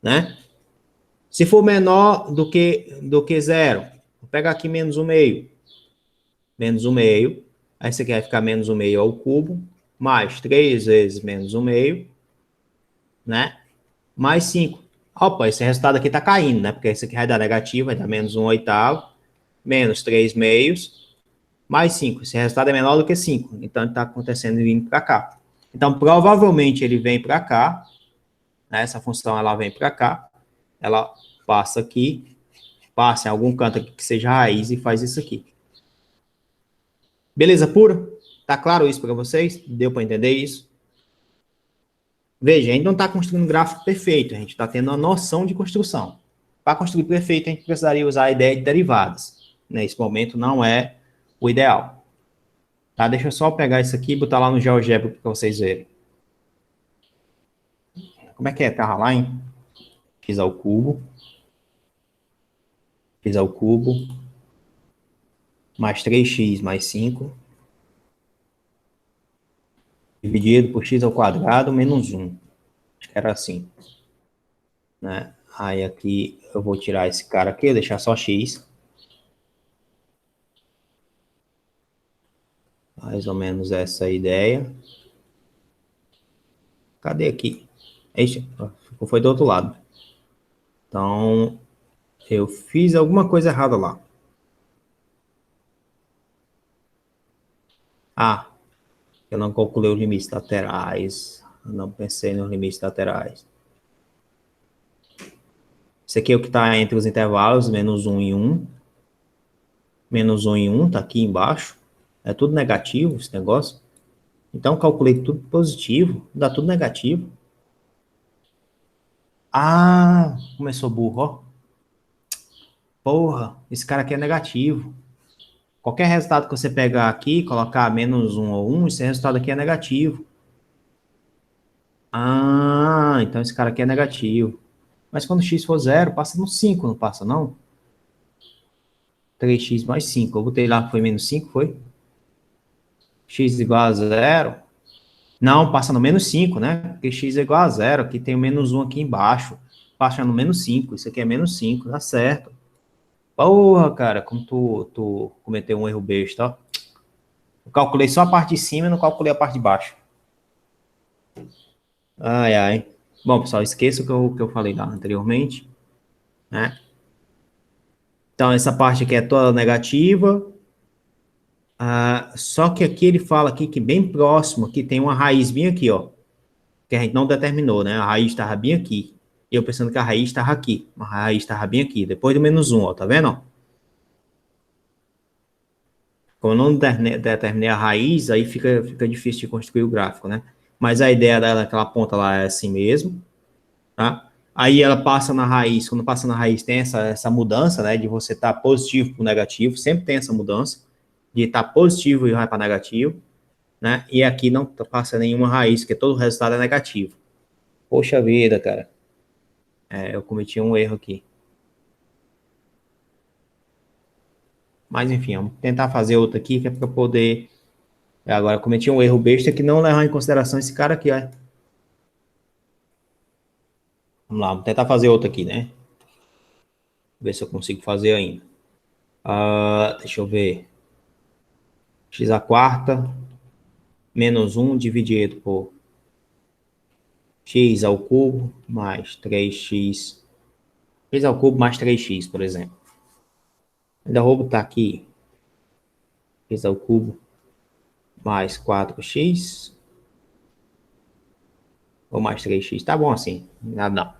Né? Se for menor do que 0, vou pegar aqui menos 1 meio. Menos 1 meio. Aí, você quer ficar menos 1 meio ao cubo. mais 3 vezes menos 1 meio, né? Mais 5. Opa, esse resultado aqui está caindo, né? Porque esse aqui vai dar negativo, vai dar menos 1 oitavo, menos 3 meios, mais 5. Esse resultado é menor do que 5. Então, ele está acontecendo vindo para cá. Então, provavelmente, ele vem para cá. Né? Essa função, ela vem para cá. Ela passa aqui, passa em algum canto aqui que seja raiz e faz isso aqui. Beleza pura? Tá claro isso para vocês? Deu para entender isso? Veja, a gente não está construindo um gráfico perfeito, a gente está tendo uma noção de construção. Para construir perfeito, a gente precisaria usar a ideia de derivadas. Nesse momento, não é o ideal. Tá? Deixa eu só pegar isso aqui e botar lá no GeoGebra para vocês verem. Como é que é? Tá lá, hein? X ao cubo. X ao cubo. Mais 3x mais 5. Dividido por x ao quadrado menos 1. Acho que era assim. Né? Aí aqui eu vou tirar esse cara aqui, deixar só x. Mais ou menos essa a ideia. Cadê aqui? Ixi, foi do outro lado. Então, eu fiz alguma coisa errada lá. Ah, eu não calculei os limites laterais. Eu não pensei nos limites laterais. Esse aqui é o que está entre os intervalos, menos 1 e 1. Menos 1 e 1 está aqui embaixo. É tudo negativo esse negócio. Então, calculei tudo positivo. Dá tudo negativo. Ah, começou burro, ó. Porra, esse cara aqui é negativo. Qualquer resultado que você pegar aqui, colocar menos 1 ou 1, esse resultado aqui é negativo. Ah, então esse cara aqui é negativo. Mas quando x for 0, passa no 5, não passa não? 3x mais 5. Eu botei lá que foi menos 5, foi? X igual a 0. Não, passa no menos 5, né? Porque x é igual a 0. Aqui tem o menos 1 aqui embaixo. Passa no menos 5. Isso aqui é menos 5, tá certo. Porra, cara, como tu cometeu um erro besta, ó. Eu calculei só a parte de cima e não calculei a parte de baixo. Ai, ai. Bom, pessoal, esqueça o que eu falei lá anteriormente, né? Então, essa parte aqui é toda negativa. Só que aqui ele fala aqui que bem próximo, aqui tem uma raiz bem aqui, ó. Que a gente não determinou, né? A raiz estava bem aqui. Eu pensando que a raiz estava aqui. A raiz estava bem aqui, depois do menos 1, ó. Tá vendo, ó? Como eu não determinei a raiz, aí fica difícil de construir o gráfico, né? Mas a ideia dela, aquela ponta lá é assim mesmo, tá? Aí ela passa na raiz, quando passa na raiz tem essa mudança, né? De você estar positivo para negativo, sempre tem essa mudança. De estar positivo e vai para negativo, né? E aqui não passa nenhuma raiz, porque todo o resultado é negativo. Poxa vida, cara. Eu cometi um erro aqui. Mas, enfim, vamos tentar fazer outro aqui, que é para poder... Agora, eu cometi um erro besta que não levar em consideração esse cara aqui, ó. Vamos lá, vamos tentar fazer outro aqui, né? Ver se eu consigo fazer ainda. Deixa eu ver. X à quarta menos 1 dividido por x ao cubo mais 3x. X ao cubo mais 3x, por exemplo. Ainda vou botar aqui x ao cubo mais 4x ou mais 3x. Tá bom assim, nada não.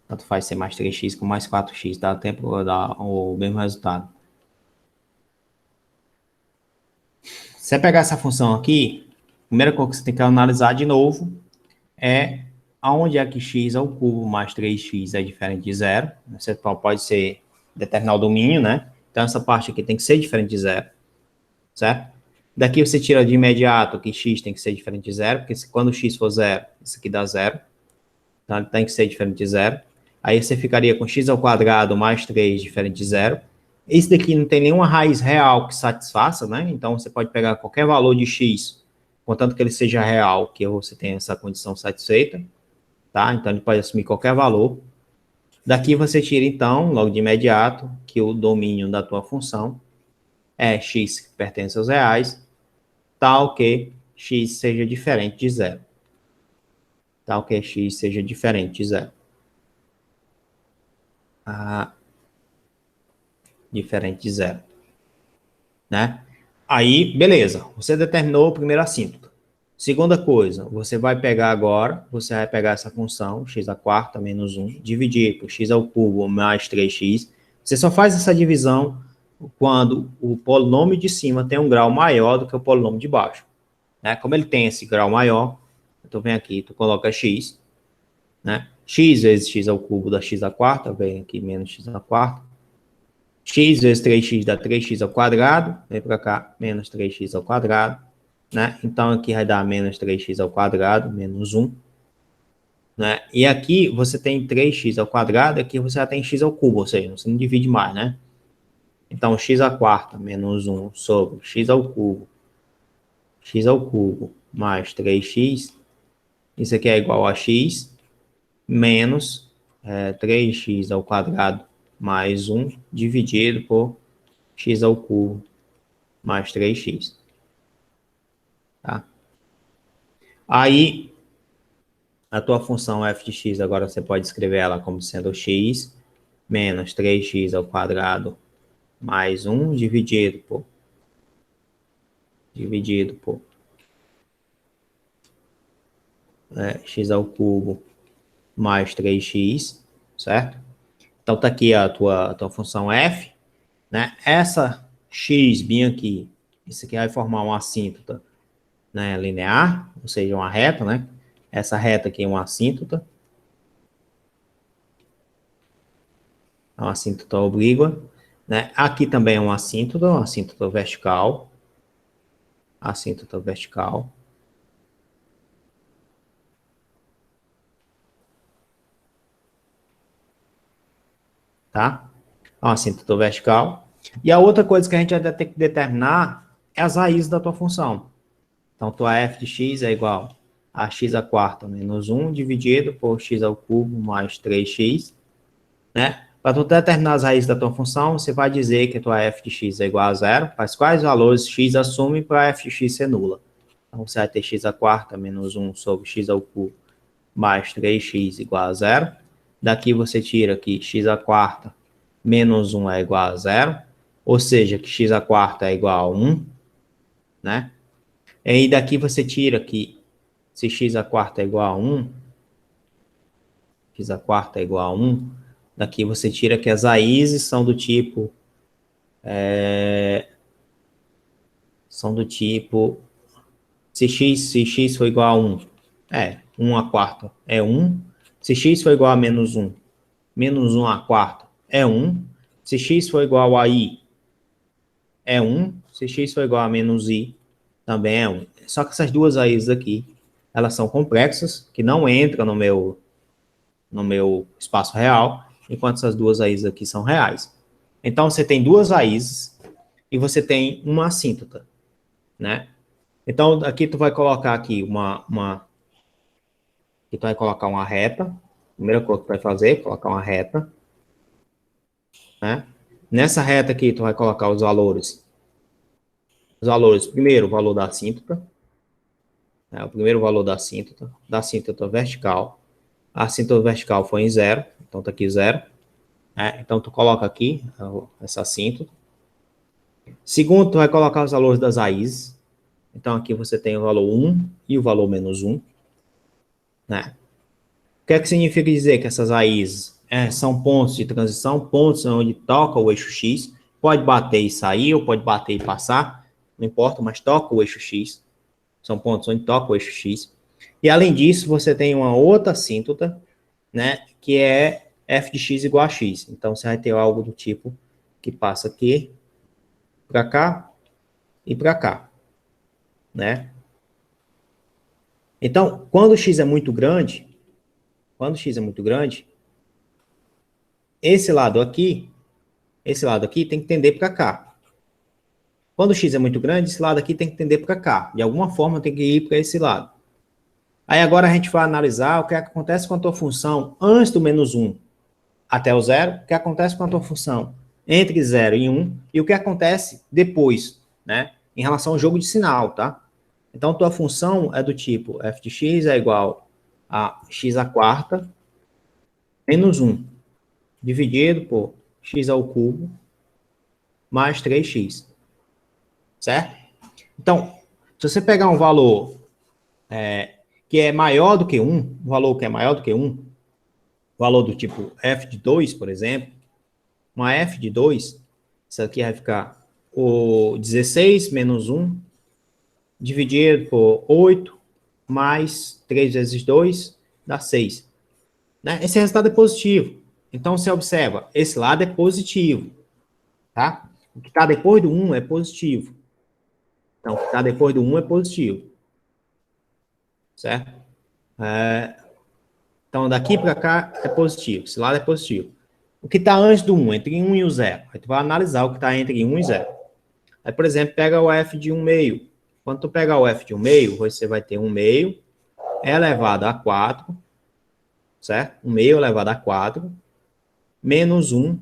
Tanto faz ser mais 3x com mais 4x, dá tempo de dar o mesmo resultado. Se você pegar essa função aqui, a primeira coisa que você tem que analisar de novo é aonde é que x ao cubo mais 3x é diferente de 0. Você pode ser determinar o domínio, né? Então, essa parte aqui tem que ser diferente de 0, certo? Daqui você tira de imediato que x tem que ser diferente de 0, porque quando x for 0, isso aqui dá 0. Então, ele tem que ser diferente de 0. Aí você ficaria com x ao quadrado mais 3 diferente de 0. Esse daqui não tem nenhuma raiz real que satisfaça, né? Então, você pode pegar qualquer valor de x, contanto que ele seja real, que você tenha essa condição satisfeita, tá? Então, ele pode assumir qualquer valor. Daqui você tira, então, logo de imediato, que o domínio da tua função é x que pertence aos reais, tal que x seja diferente de zero. Tal que x seja diferente de zero. Diferente de zero. Né? Aí, beleza. Você determinou a primeira assíntota. Segunda coisa, você vai pegar agora, você vai pegar essa função, x à quarta menos 1, dividir por x ao cubo mais 3x. Você só faz essa divisão quando o polinômio de cima tem um grau maior do que o polinômio de baixo. Né? Como ele tem esse grau maior, tu vem aqui, tu coloca x, né? X vezes x ao cubo dá x à quarta, vem aqui menos x à quarta. X vezes 3x dá 3x ao quadrado, vem para cá, menos 3x ao quadrado, né? Então, aqui vai dar menos 3x ao quadrado, menos 1, né? E aqui você tem 3x ao quadrado, aqui você já tem x ao cubo, ou seja, você não divide mais, né? Então, x à quarta menos 1 sobre x ao cubo mais 3x, isso aqui é igual a x menos 3x ao quadrado mais 1 dividido por x ao cubo mais 3x. Tá? Aí, a tua função f de x, agora você pode escrever ela como sendo x menos 3x ao quadrado mais 1 dividido por x ao cubo mais 3x, certo? Então, tá aqui a tua função f, né? Essa x bem aqui, isso aqui vai formar uma assíntota, né, linear, ou seja, uma reta, né? Essa reta aqui é uma assíntota. É uma assíntota oblíqua, né? Aqui também é uma assíntota vertical. Assíntota vertical. Tá? Uma assíntota vertical. E a outra coisa que a gente vai ter que determinar é as raízes da tua função. Então, tua f de x é igual a x à quarta menos 1 dividido por x ao cubo mais 3x, né? Para tu determinar as raízes da tua função, você vai dizer que a tua f de x é igual a zero, mas quais valores x assume para f de x ser nula? Então, você vai ter x à quarta menos 1 sobre x ao cubo mais 3x igual a zero. Daqui você tira que x à quarta menos 1 é igual a zero, ou seja, que x à quarta é igual a 1, né? E aí daqui você tira que se x à quarta é igual a 1, x à quarta é igual a 1, daqui você tira que as raízes são do tipo, se x for igual a 1, 1 à quarta é 1, se x for igual a menos 1, menos 1 à quarta é 1, se x for igual a i, é 1, se x for igual a menos i, também é 1. Só que essas duas raízes aqui, elas são complexas, que não entram no meu espaço real, enquanto essas duas raízes aqui são reais. Então, você tem duas raízes e você tem uma assíntota, né? Então, aqui tu vai colocar aqui aqui tu vai colocar uma reta. Primeira coisa que tu vai fazer é colocar uma reta, né? Nessa reta aqui, tu vai colocar os valores. Primeiro, o valor da assíntota. O primeiro valor da assíntota vertical. A assíntota vertical foi em 0, então tá aqui 0. Então, tu coloca aqui essa assíntota. Segundo, tu vai colocar os valores das raízes. Então, aqui você tem o valor 1 e o valor menos 1. Né? O que é que significa dizer que essas raízes são pontos de transição, pontos onde toca o eixo x, pode bater e sair, ou pode bater e passar, não importa, mas toca o eixo x, são pontos onde toca o eixo x. E além disso, você tem uma outra assíntota, né, que é f de x igual a x. Então, você vai ter algo do tipo que passa aqui, para cá e para cá, né? Então, quando x é muito grande, esse lado aqui tem que tender para cá. Quando x é muito grande, esse lado aqui tem que tender para cá. De alguma forma, tem que ir para esse lado. Aí agora a gente vai analisar o que acontece com a tua função antes do menos 1 até o 0, o que acontece com a tua função entre 0 e 1, e o que acontece depois, né? Em relação ao jogo de sinal, tá? Então, tua função é do tipo f de x é igual a x à quarta menos 1, dividido por x ao cubo mais 3x. Certo? Então, se você pegar um valor que é maior do que 1, um valor que é maior do que 1, valor do tipo f de 2, por exemplo, uma f de 2, isso aqui vai ficar o 16 menos 1, dividido por 8, mais 3 vezes 2, dá 6. Né? Esse resultado é positivo. Então, você observa, esse lado é positivo. Tá? O que está depois do 1 é positivo. Então, o que está depois do 1 é positivo. Certo? Então, daqui para cá é positivo. Esse lado é positivo. O que está antes do 1, entre 1 e o 0? Aí tu vai analisar o que está entre 1 e 0. Aí, por exemplo, pega o f de 1 meio. Quando tu pegar o f de 1 meio, você vai ter 1 meio elevado a 4, certo? 1 meio elevado a 4, menos 1,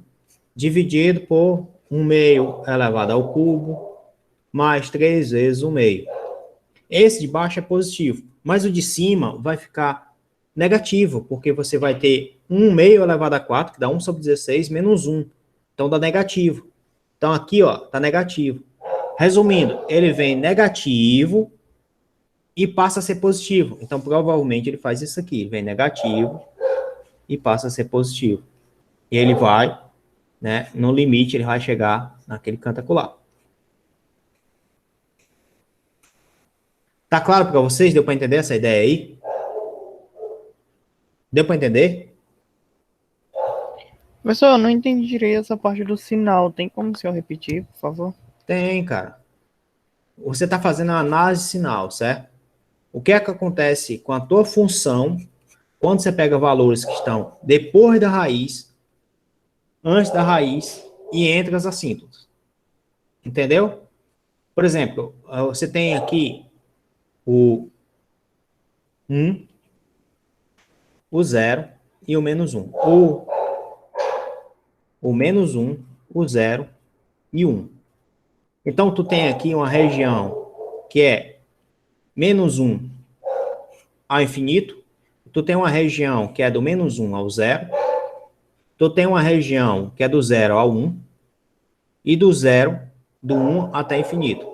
dividido por 1 meio elevado ao cubo, mais 3 vezes 1 meio. Esse de baixo é positivo, mas o de cima vai ficar negativo, porque você vai ter 1 meio elevado a 4, que dá 1 sobre 16, menos 1. Então, dá negativo. Então, aqui, ó, tá negativo. Resumindo, ele vem negativo e passa a ser positivo. Então, provavelmente, ele faz isso aqui. Vem negativo e passa a ser positivo. E ele vai, né, no limite, ele vai chegar naquele canto acolá. Tá claro para vocês? Deu para entender essa ideia aí? Deu para entender? Professor, eu não entendi direito essa parte do sinal. Tem como o senhor repetir, por favor? Tem, cara. Você está fazendo a análise de sinal, certo? O que é que acontece com a tua função quando você pega valores que estão depois da raiz, antes da raiz e entre as assíntotas? Entendeu? Por exemplo, você tem aqui o 1, o 0 e o menos 1. O menos 1, o 0 e o 1. Então, tu tem aqui uma região que é menos 1 ao infinito. Tu tem uma região que é do menos 1 ao 0. Tu tem uma região que é do 0 ao 1. E do 0, do 1 até infinito.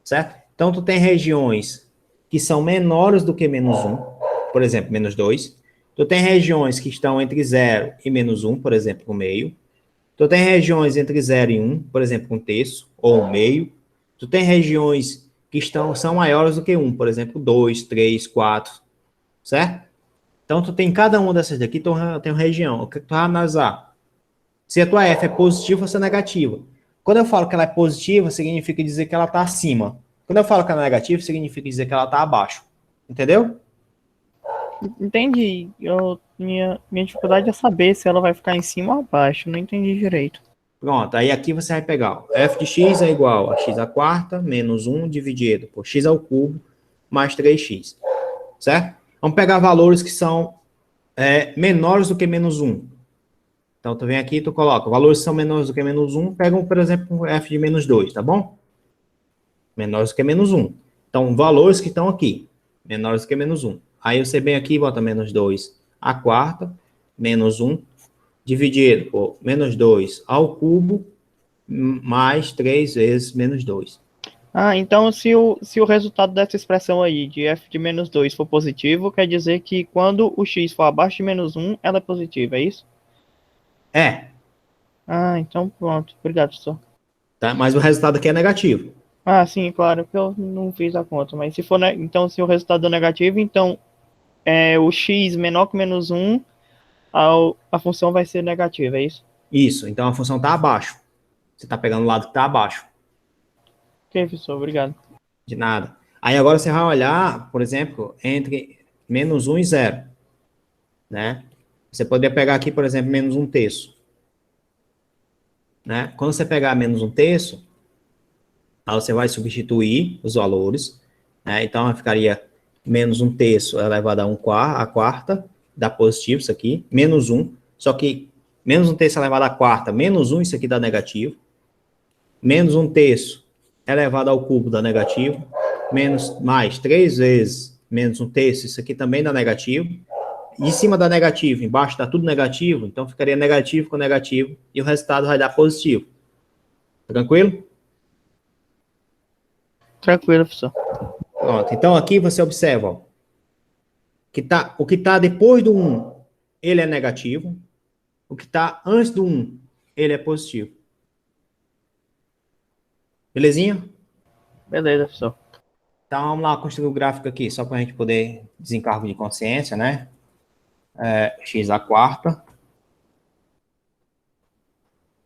Certo? Então, tu tem regiões que são menores do que menos 1. Por exemplo, menos 2. Tu tem regiões que estão entre 0 e menos 1, por exemplo, o meio. Tu tem regiões entre 0 e 1, por exemplo, um terço ou um meio. Tu tem regiões que são maiores do que 1, por exemplo, 2, 3, 4, certo? Então, tu tem cada uma dessas daqui, tu tem uma região. O que tu vai analisar? Se a tua F é positiva ou se é negativa. Quando eu falo que ela é positiva, significa dizer que ela está acima. Quando eu falo que ela é negativa, significa dizer que ela está abaixo. Entendeu? Entendi. Minha dificuldade é saber se ela vai ficar em cima ou abaixo. Não entendi direito. Pronto, aí aqui você vai pegar, ó, f de x é igual a x à quarta, menos 1 dividido por x ao cubo, mais 3x, certo? Vamos pegar valores que são menores do que menos 1. Então, tu vem aqui e tu coloca, valores que são menores do que menos 1, pegam, por exemplo, f de menos 2, tá bom? Menores do que menos 1. Então, valores que estão aqui, menores do que menos 1. Aí você vem aqui e bota menos 2 à quarta, menos 1, dividido por menos 2 ao cubo, mais 3 vezes menos 2. Ah, então se o resultado dessa expressão aí, de f de menos 2, for positivo, quer dizer que quando o x for abaixo de menos 1, ela é positiva, é isso? É. Ah, então pronto. Obrigado, professor. Tá? Mas o resultado aqui é negativo. Ah, sim, claro, que eu não fiz a conta. Mas se for, então, se o resultado é negativo, então o x menor que menos 1, a função vai ser negativa, é isso? Isso, então a função está abaixo. Você está pegando o lado que está abaixo. Ok, professor, obrigado. De nada. Aí agora você vai olhar, por exemplo, entre menos 1 e 0. Né? Você poderia pegar aqui, por exemplo, menos 1 terço. Né? Quando você pegar menos 1 terço, aí você vai substituir os valores. Né? Então, ficaria menos 1 terço elevado a quarta, dá positivo isso aqui, menos 1, só que menos 1 terço elevado à quarta, menos 1, isso aqui dá negativo, menos 1 terço elevado ao cubo dá negativo, menos mais 3 vezes menos 1/3, isso aqui também dá negativo. Em cima da negativo, embaixo dá tudo negativo, então ficaria negativo com negativo e o resultado vai dar positivo. Tranquilo? Tranquilo, professor. Pronto, então aqui você observa, ó, o que está depois do 1, ele é negativo, o que está antes do 1, ele é positivo. Belezinha? Beleza, professor. Então vamos lá construir o gráfico aqui, só para a gente poder desencargo de consciência, né? X à quarta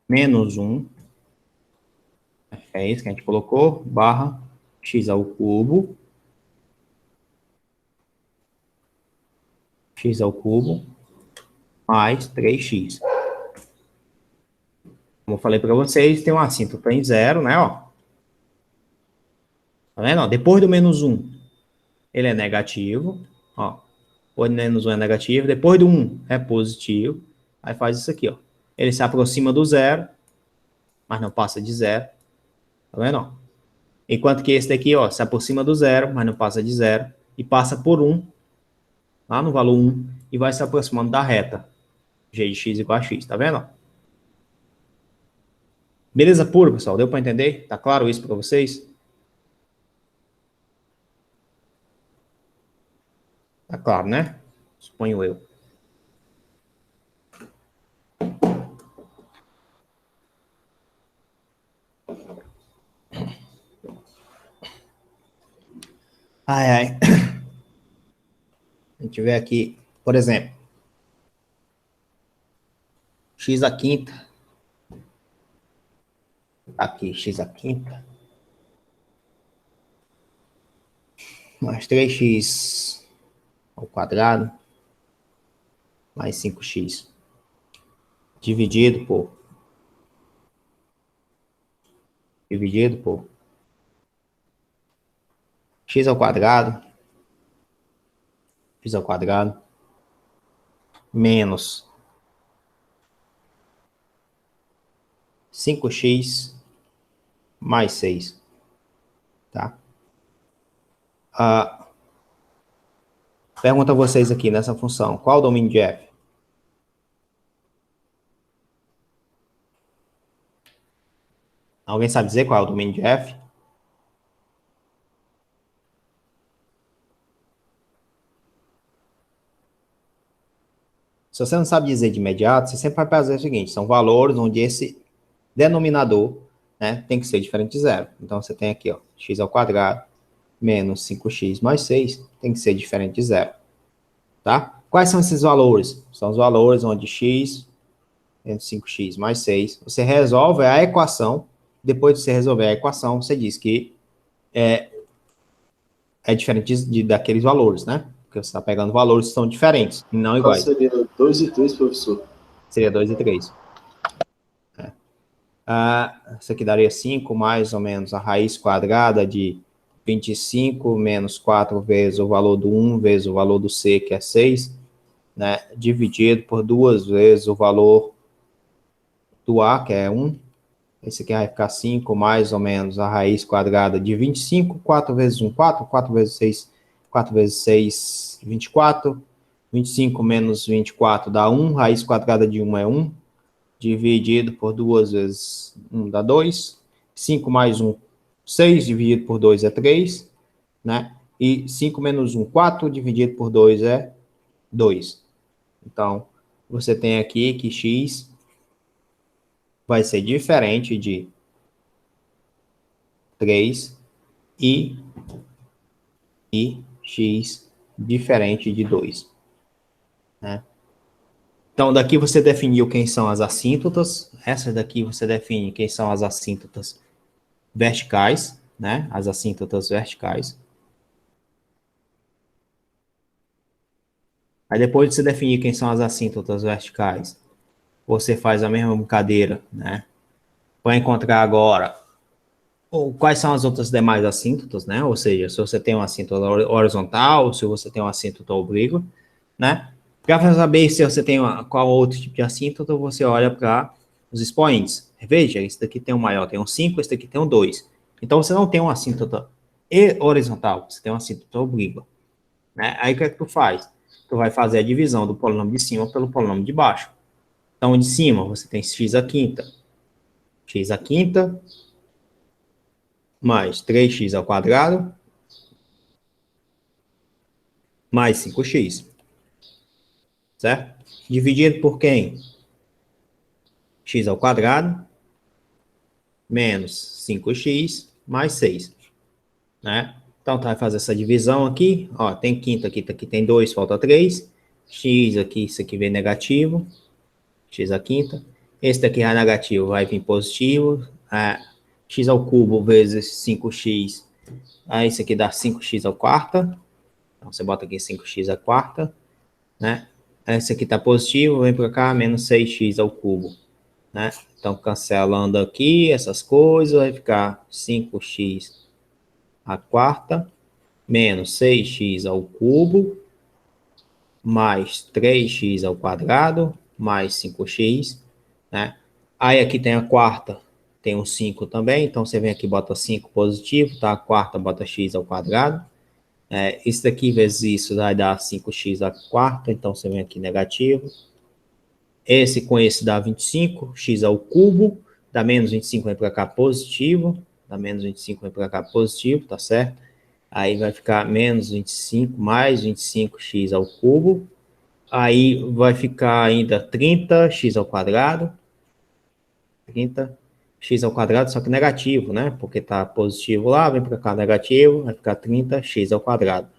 menos 1, é isso que a gente colocou, barra x ao cubo, x ao cubo, mais 3x. Como eu falei para vocês, tem um assíntota em 0, né, ó. Tá vendo, ó? Depois do menos 1, ele é negativo, ó. Depois do menos 1 é negativo, depois do 1 é positivo, aí faz isso aqui, ó. Ele se aproxima do 0, mas não passa de 0, tá vendo, ó? Enquanto que esse daqui, ó, se aproxima do 0, mas não passa de 0, e passa por 1, lá no valor 1, e vai se aproximando da reta, g de x igual a x, tá vendo? Beleza pura, pessoal? Deu para entender? Tá claro isso para vocês? Tá claro, né? Suponho eu. Ai, ai. A gente vê aqui, por exemplo, x à quinta. Aqui, x à quinta. Mais 3x ao quadrado. Mais 5x. Dividido por x ao quadrado menos 5x mais 6, tá? Pergunta a vocês aqui nessa função, qual o domínio de f? Alguém sabe dizer qual é o domínio de f? Se você não sabe dizer de imediato, você sempre vai fazer o seguinte, são valores onde esse denominador, né, tem que ser diferente de zero. Então, você tem aqui, ó, x ao quadrado menos 5x mais 6 tem que ser diferente de zero, tá? Quais são esses valores? São os valores onde x menos 5x mais 6, você resolve a equação, depois de você resolver a equação, você diz que é diferente daqueles valores, né? Porque você está pegando valores que são diferentes, e não iguais. Qual seria 2 e 3, professor? Seria 2 e 3. Isso aqui daria 5, mais ou menos a raiz quadrada de 25 menos 4 vezes o valor do 1 vezes o valor do c, que é 6, né? Dividido por 2 vezes o valor do a, que é 1. Esse aqui vai ficar 5, mais ou menos a raiz quadrada de 25, 4 vezes 1, 4, 4 vezes 6, 4 vezes 6, 24. 25 menos 24 dá 1, raiz quadrada de 1 é 1. Dividido por 2 vezes 1 dá 2. 5 mais 1, 6, dividido por 2 é 3, né? E 5 menos 1, 4, dividido por 2 é 2. Então, você tem aqui que x vai ser diferente de 3 e x diferente de 2, né? Então, daqui você definiu quem são as assíntotas. Essa daqui você define quem são as assíntotas verticais, né? As assíntotas verticais. Aí depois de você definir quem são as assíntotas verticais, você faz a mesma brincadeira, né? Para encontrar agora quais são as outras demais assíntotas, né? Ou seja, se você tem uma assíntota horizontal, se você tem uma assíntota oblíqua, né? Para saber se você tem qual outro tipo de assíntota, você olha para os expoentes. Veja, esse daqui tem um maior, tem um 5, esse daqui tem um 2. Então, você não tem uma assíntota e horizontal. Você tem uma assíntota oblíqua. Né? Aí o que é que tu faz? Tu vai fazer a divisão do polinômio de cima pelo polinômio de baixo. Então, de cima, você tem x à quinta. X à quinta mais 3x ao quadrado mais 5x. Certo? Dividido por quem? X ao quadrado menos 5x mais 6. Né? Então, tu vai fazer essa divisão aqui. Ó, tem quinta aqui tem 2, falta 3. X aqui, isso aqui vem negativo. X à quinta. Esse daqui é negativo, vai vir positivo. X ao cubo vezes 5x. Aí isso aqui dá 5x ao quarta. Então, você bota aqui 5x à quarta. Né? Esse aqui está positivo, vem para cá, menos 6x ao cubo. Né? Então, cancelando aqui essas coisas, vai ficar 5x à quarta, menos 6x ao cubo, mais 3x ao quadrado, mais 5x, né? Aí aqui tem a quarta, tem um 5 também, então você vem aqui e bota 5 positivo, tá? A quarta bota x ao quadrado. Isso daqui vezes isso vai dar 5x à quarta, então você vem aqui negativo. Esse com esse dá 25, x ao cubo, dá menos 25, vem para cá positivo, dá menos 25, vem para cá positivo, tá certo? Aí vai ficar menos 25 mais 25x ao cubo. Aí vai ficar ainda 30x ao quadrado. 30x ao quadrado, só que negativo, né? Porque tá positivo lá, vem para cá negativo, vai ficar 30x ao quadrado.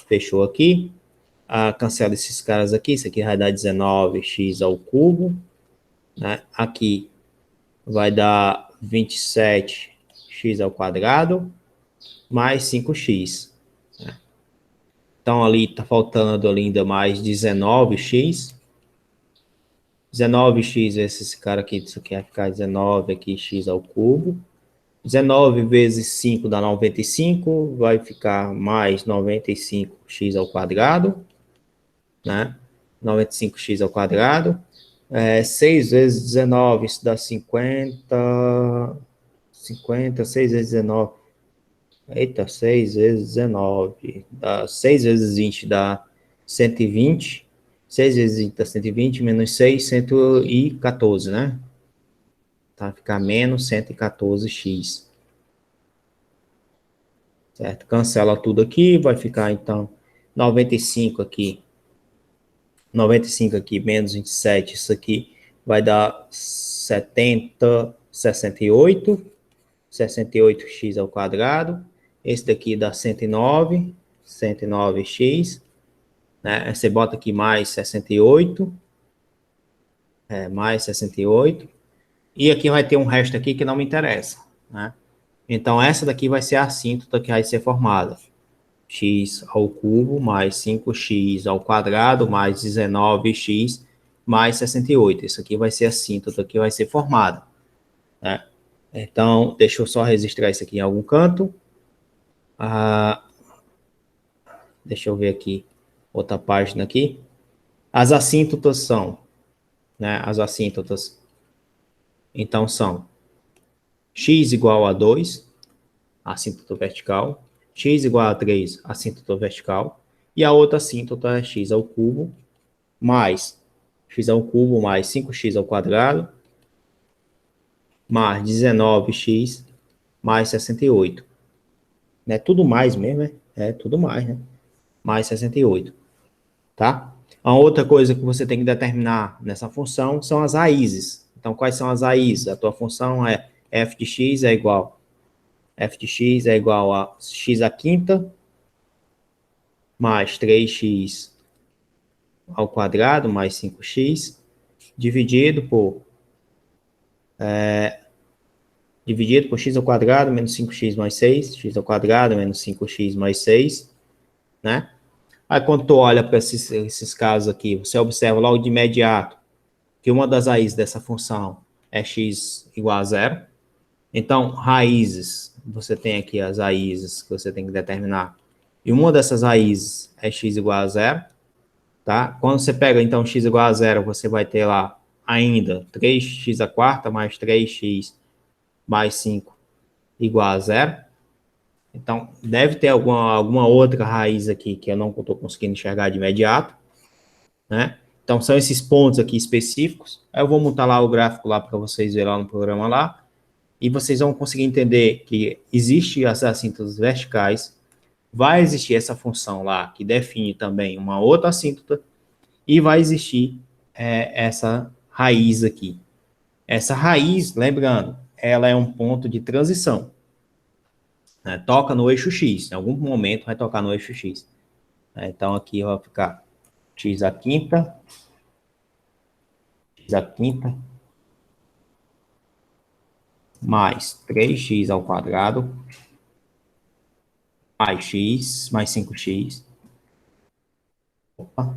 Fechou aqui. Cancela esses caras aqui, isso aqui vai dar 19x ao cubo. Né? Aqui vai dar 27x ao quadrado, mais 5x. Né? Então, ali está faltando ali ainda mais 19x. 19x vezes esse cara aqui, isso aqui vai ficar 19 aqui, x ao cubo. 19 vezes 5 dá 95, vai ficar mais 95x ao quadrado. Né? 95x ao quadrado. 6 vezes 19, isso dá 50, 6 vezes 19, eita, 6 vezes 19, 6 vezes 20 dá 120, 6 vezes 20 dá 120, menos 6, 114, né? Tá, ficar menos 114x. Certo? Cancela tudo aqui, vai ficar, então, 95 aqui. 95 aqui, menos 27, isso aqui vai dar 68x ao quadrado. Esse daqui dá 109x, né? Você bota aqui mais 68, mais 68, e aqui vai ter um resto aqui que não me interessa, né? Então, essa daqui vai ser a assíntota que vai ser formada. X ao cubo mais 5x ao quadrado mais 19x mais 68. Isso aqui vai ser a assíntota que vai ser formada. Né? Então, deixa eu só registrar isso aqui em algum canto. Deixa eu ver aqui, outra página aqui. As assíntotas são, né? As assíntotas, então, são x igual a 2, assíntota vertical. X igual a 3, assíntota vertical, e a outra assíntota é x ao cubo, mais x ao cubo, mais 5x ao quadrado, mais 19x, mais 68. Né? Tudo mais mesmo, né? Tudo mais, né? Mais 68. Tá? A outra coisa que você tem que determinar nessa função são as raízes. Então, quais são as raízes? A tua função é f de x é igual f de x é igual a x à quinta mais 3x ao quadrado mais 5x dividido por x ao quadrado menos 5x mais 6, x ao quadrado menos 5x mais 6, né? Aí quando tu olha para esses casos aqui, você observa logo de imediato que uma das raízes dessa função é x igual a 0. Então, raízes, você tem aqui as raízes que você tem que determinar. E uma dessas raízes é x igual a 0. Tá? Quando você pega, então, x igual a 0, você vai ter lá ainda 3x à quarta mais 3x mais 5 igual a 0. Então, deve ter alguma outra raiz aqui que eu não estou conseguindo enxergar de imediato, né? Então, são esses pontos aqui específicos. Aí eu vou montar lá o gráfico lá para vocês verem lá no programa lá. E vocês vão conseguir entender que existe as assíntotas verticais, vai existir essa função lá que define também uma outra assíntota e vai existir essa raiz aqui. Essa raiz, lembrando, ela é um ponto de transição. Né? Toca no eixo X, em algum momento vai tocar no eixo X. Então aqui vai ficar x à quinta, mais 3x ao quadrado, mais x, mais 5x, opa,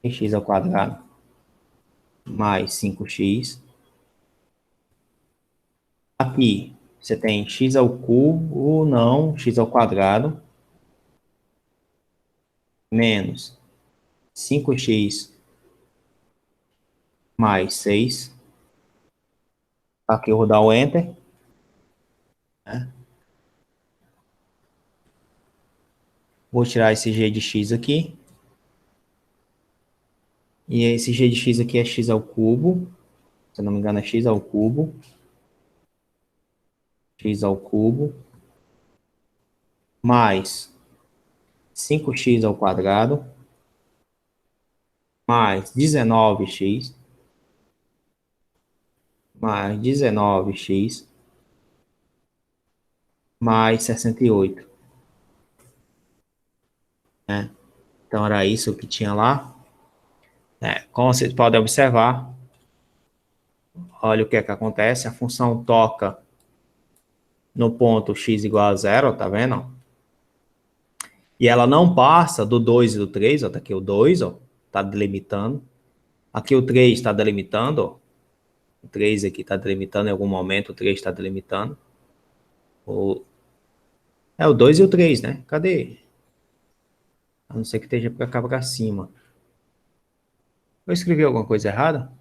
3x ao quadrado, mais 5x. Aqui, você tem x ao cubo, não, x ao quadrado, menos 5x mais 6. Aqui eu vou dar o Enter. Né? Vou tirar esse g de x aqui. E esse g de x aqui é x ao cubo. Se eu não me engano, é x ao cubo. X ao cubo. Mais 5x ao quadrado. Mais 19x. Mais 19x. Mais 68. Né? Então, era isso que tinha lá. Como vocês podem observar, olha o que é que acontece. A função toca no ponto x igual a zero, tá vendo? E ela não passa do 2 e do 3, ó, tá aqui o 2, ó, tá delimitando. Aqui o 3 está delimitando, ó. O 3 aqui está delimitando, em algum momento o 3 está delimitando. É o 2 e o 3, né? Cadê? A não ser que esteja para cá para cima. Eu escrevi alguma coisa errada?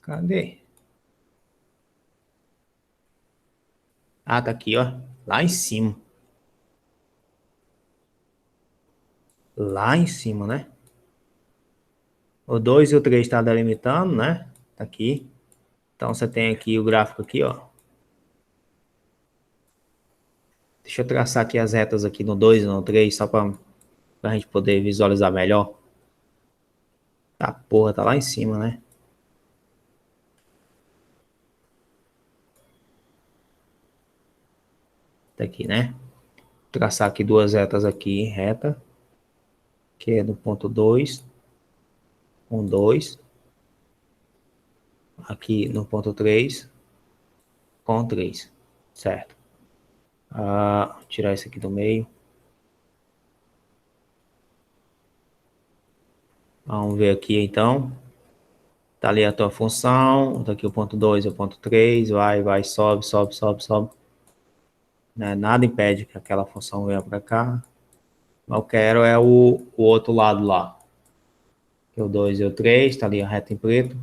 Cadê? Ah, tá aqui, ó. Lá em cima. Lá em cima, né? O 2 e o 3 está delimitando, né? Tá aqui. Então, você tem aqui o gráfico aqui, ó. Deixa eu traçar aqui as retas aqui no 2 e no 3, só para a gente poder visualizar melhor. Tá, porra, tá lá em cima, né? Tá aqui, né? Traçar aqui duas retas aqui, reta, que é no ponto 2, com 2. Aqui no ponto 3, com 3, certo? Tirar isso aqui do meio. Vamos ver aqui, então. Tá ali a tua função, tá aqui o ponto 2 e o ponto 3, vai, sobe, sobe, sobe, sobe. Né? Nada impede que aquela função venha para cá. Eu quero é o outro lado lá. Que é o 2 e o 3, tá ali a reta em preto.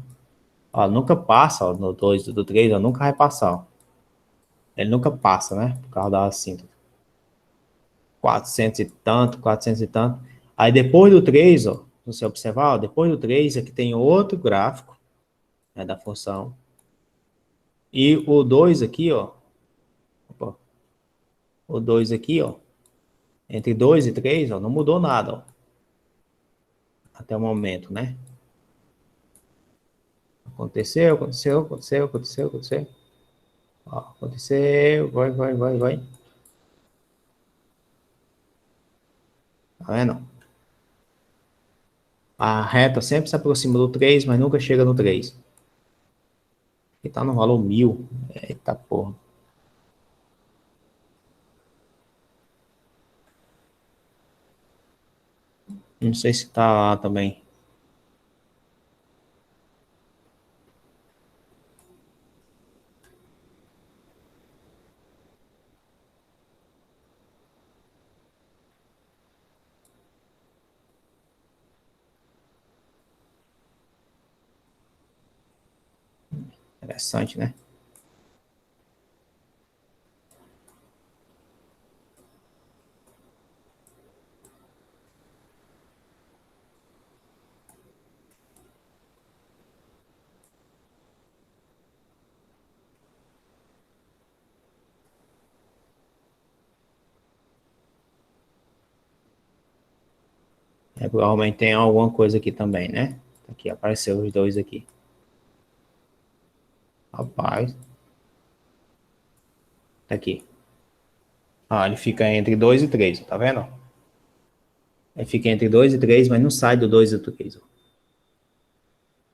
Ó, nunca passa, ó, no 2 e do 3, ó, nunca vai passar, ó. Ele nunca passa, né? Por causa da assíntota. 400 e tanto, 400 e tanto. Aí depois do 3, ó, se você observar, ó, depois do 3, aqui tem outro gráfico, né, da função. E o 2 aqui, ó. Opa, o 2 aqui, ó. Entre 2 e 3, ó, não mudou nada, ó. Até o momento, né? Aconteceu, aconteceu, aconteceu, aconteceu, aconteceu. Ó, aconteceu, vai. Tá vendo? A reta sempre se aproxima do 3, mas nunca chega no 3. E tá no valor 1000. Eita porra. Não sei se tá lá também. Interessante, né? Provavelmente tem alguma coisa aqui também, né? Aqui, apareceu os dois aqui. Rapaz. Tá aqui. Ah, ele fica entre 2 e 3, tá vendo? Ele fica entre 2 e 3, mas não sai do 2 e 3.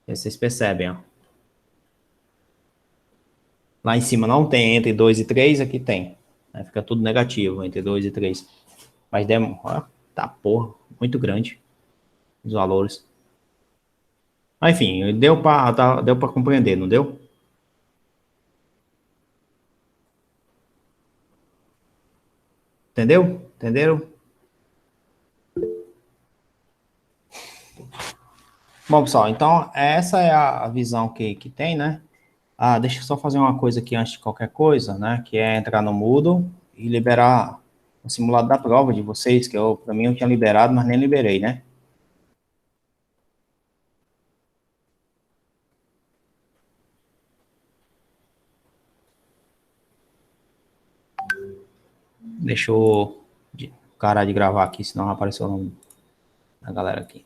Vocês percebem, ó. Lá em cima não tem entre 2 e 3, aqui tem. Aí fica tudo negativo entre 2 e 3. Mas ó, tá porra, muito grande os valores. Mas enfim, deu para compreender, não deu? Entendeu? Entenderam? Bom, pessoal, então essa é a visão que tem, né? Ah, deixa eu só fazer uma coisa aqui antes de qualquer coisa, né? Que é entrar no Moodle e liberar o simulado da prova de vocês, que para mim eu tinha liberado, mas nem liberei, né? Deixa eu parar de gravar aqui, senão vai aparecer o nome da galera aqui.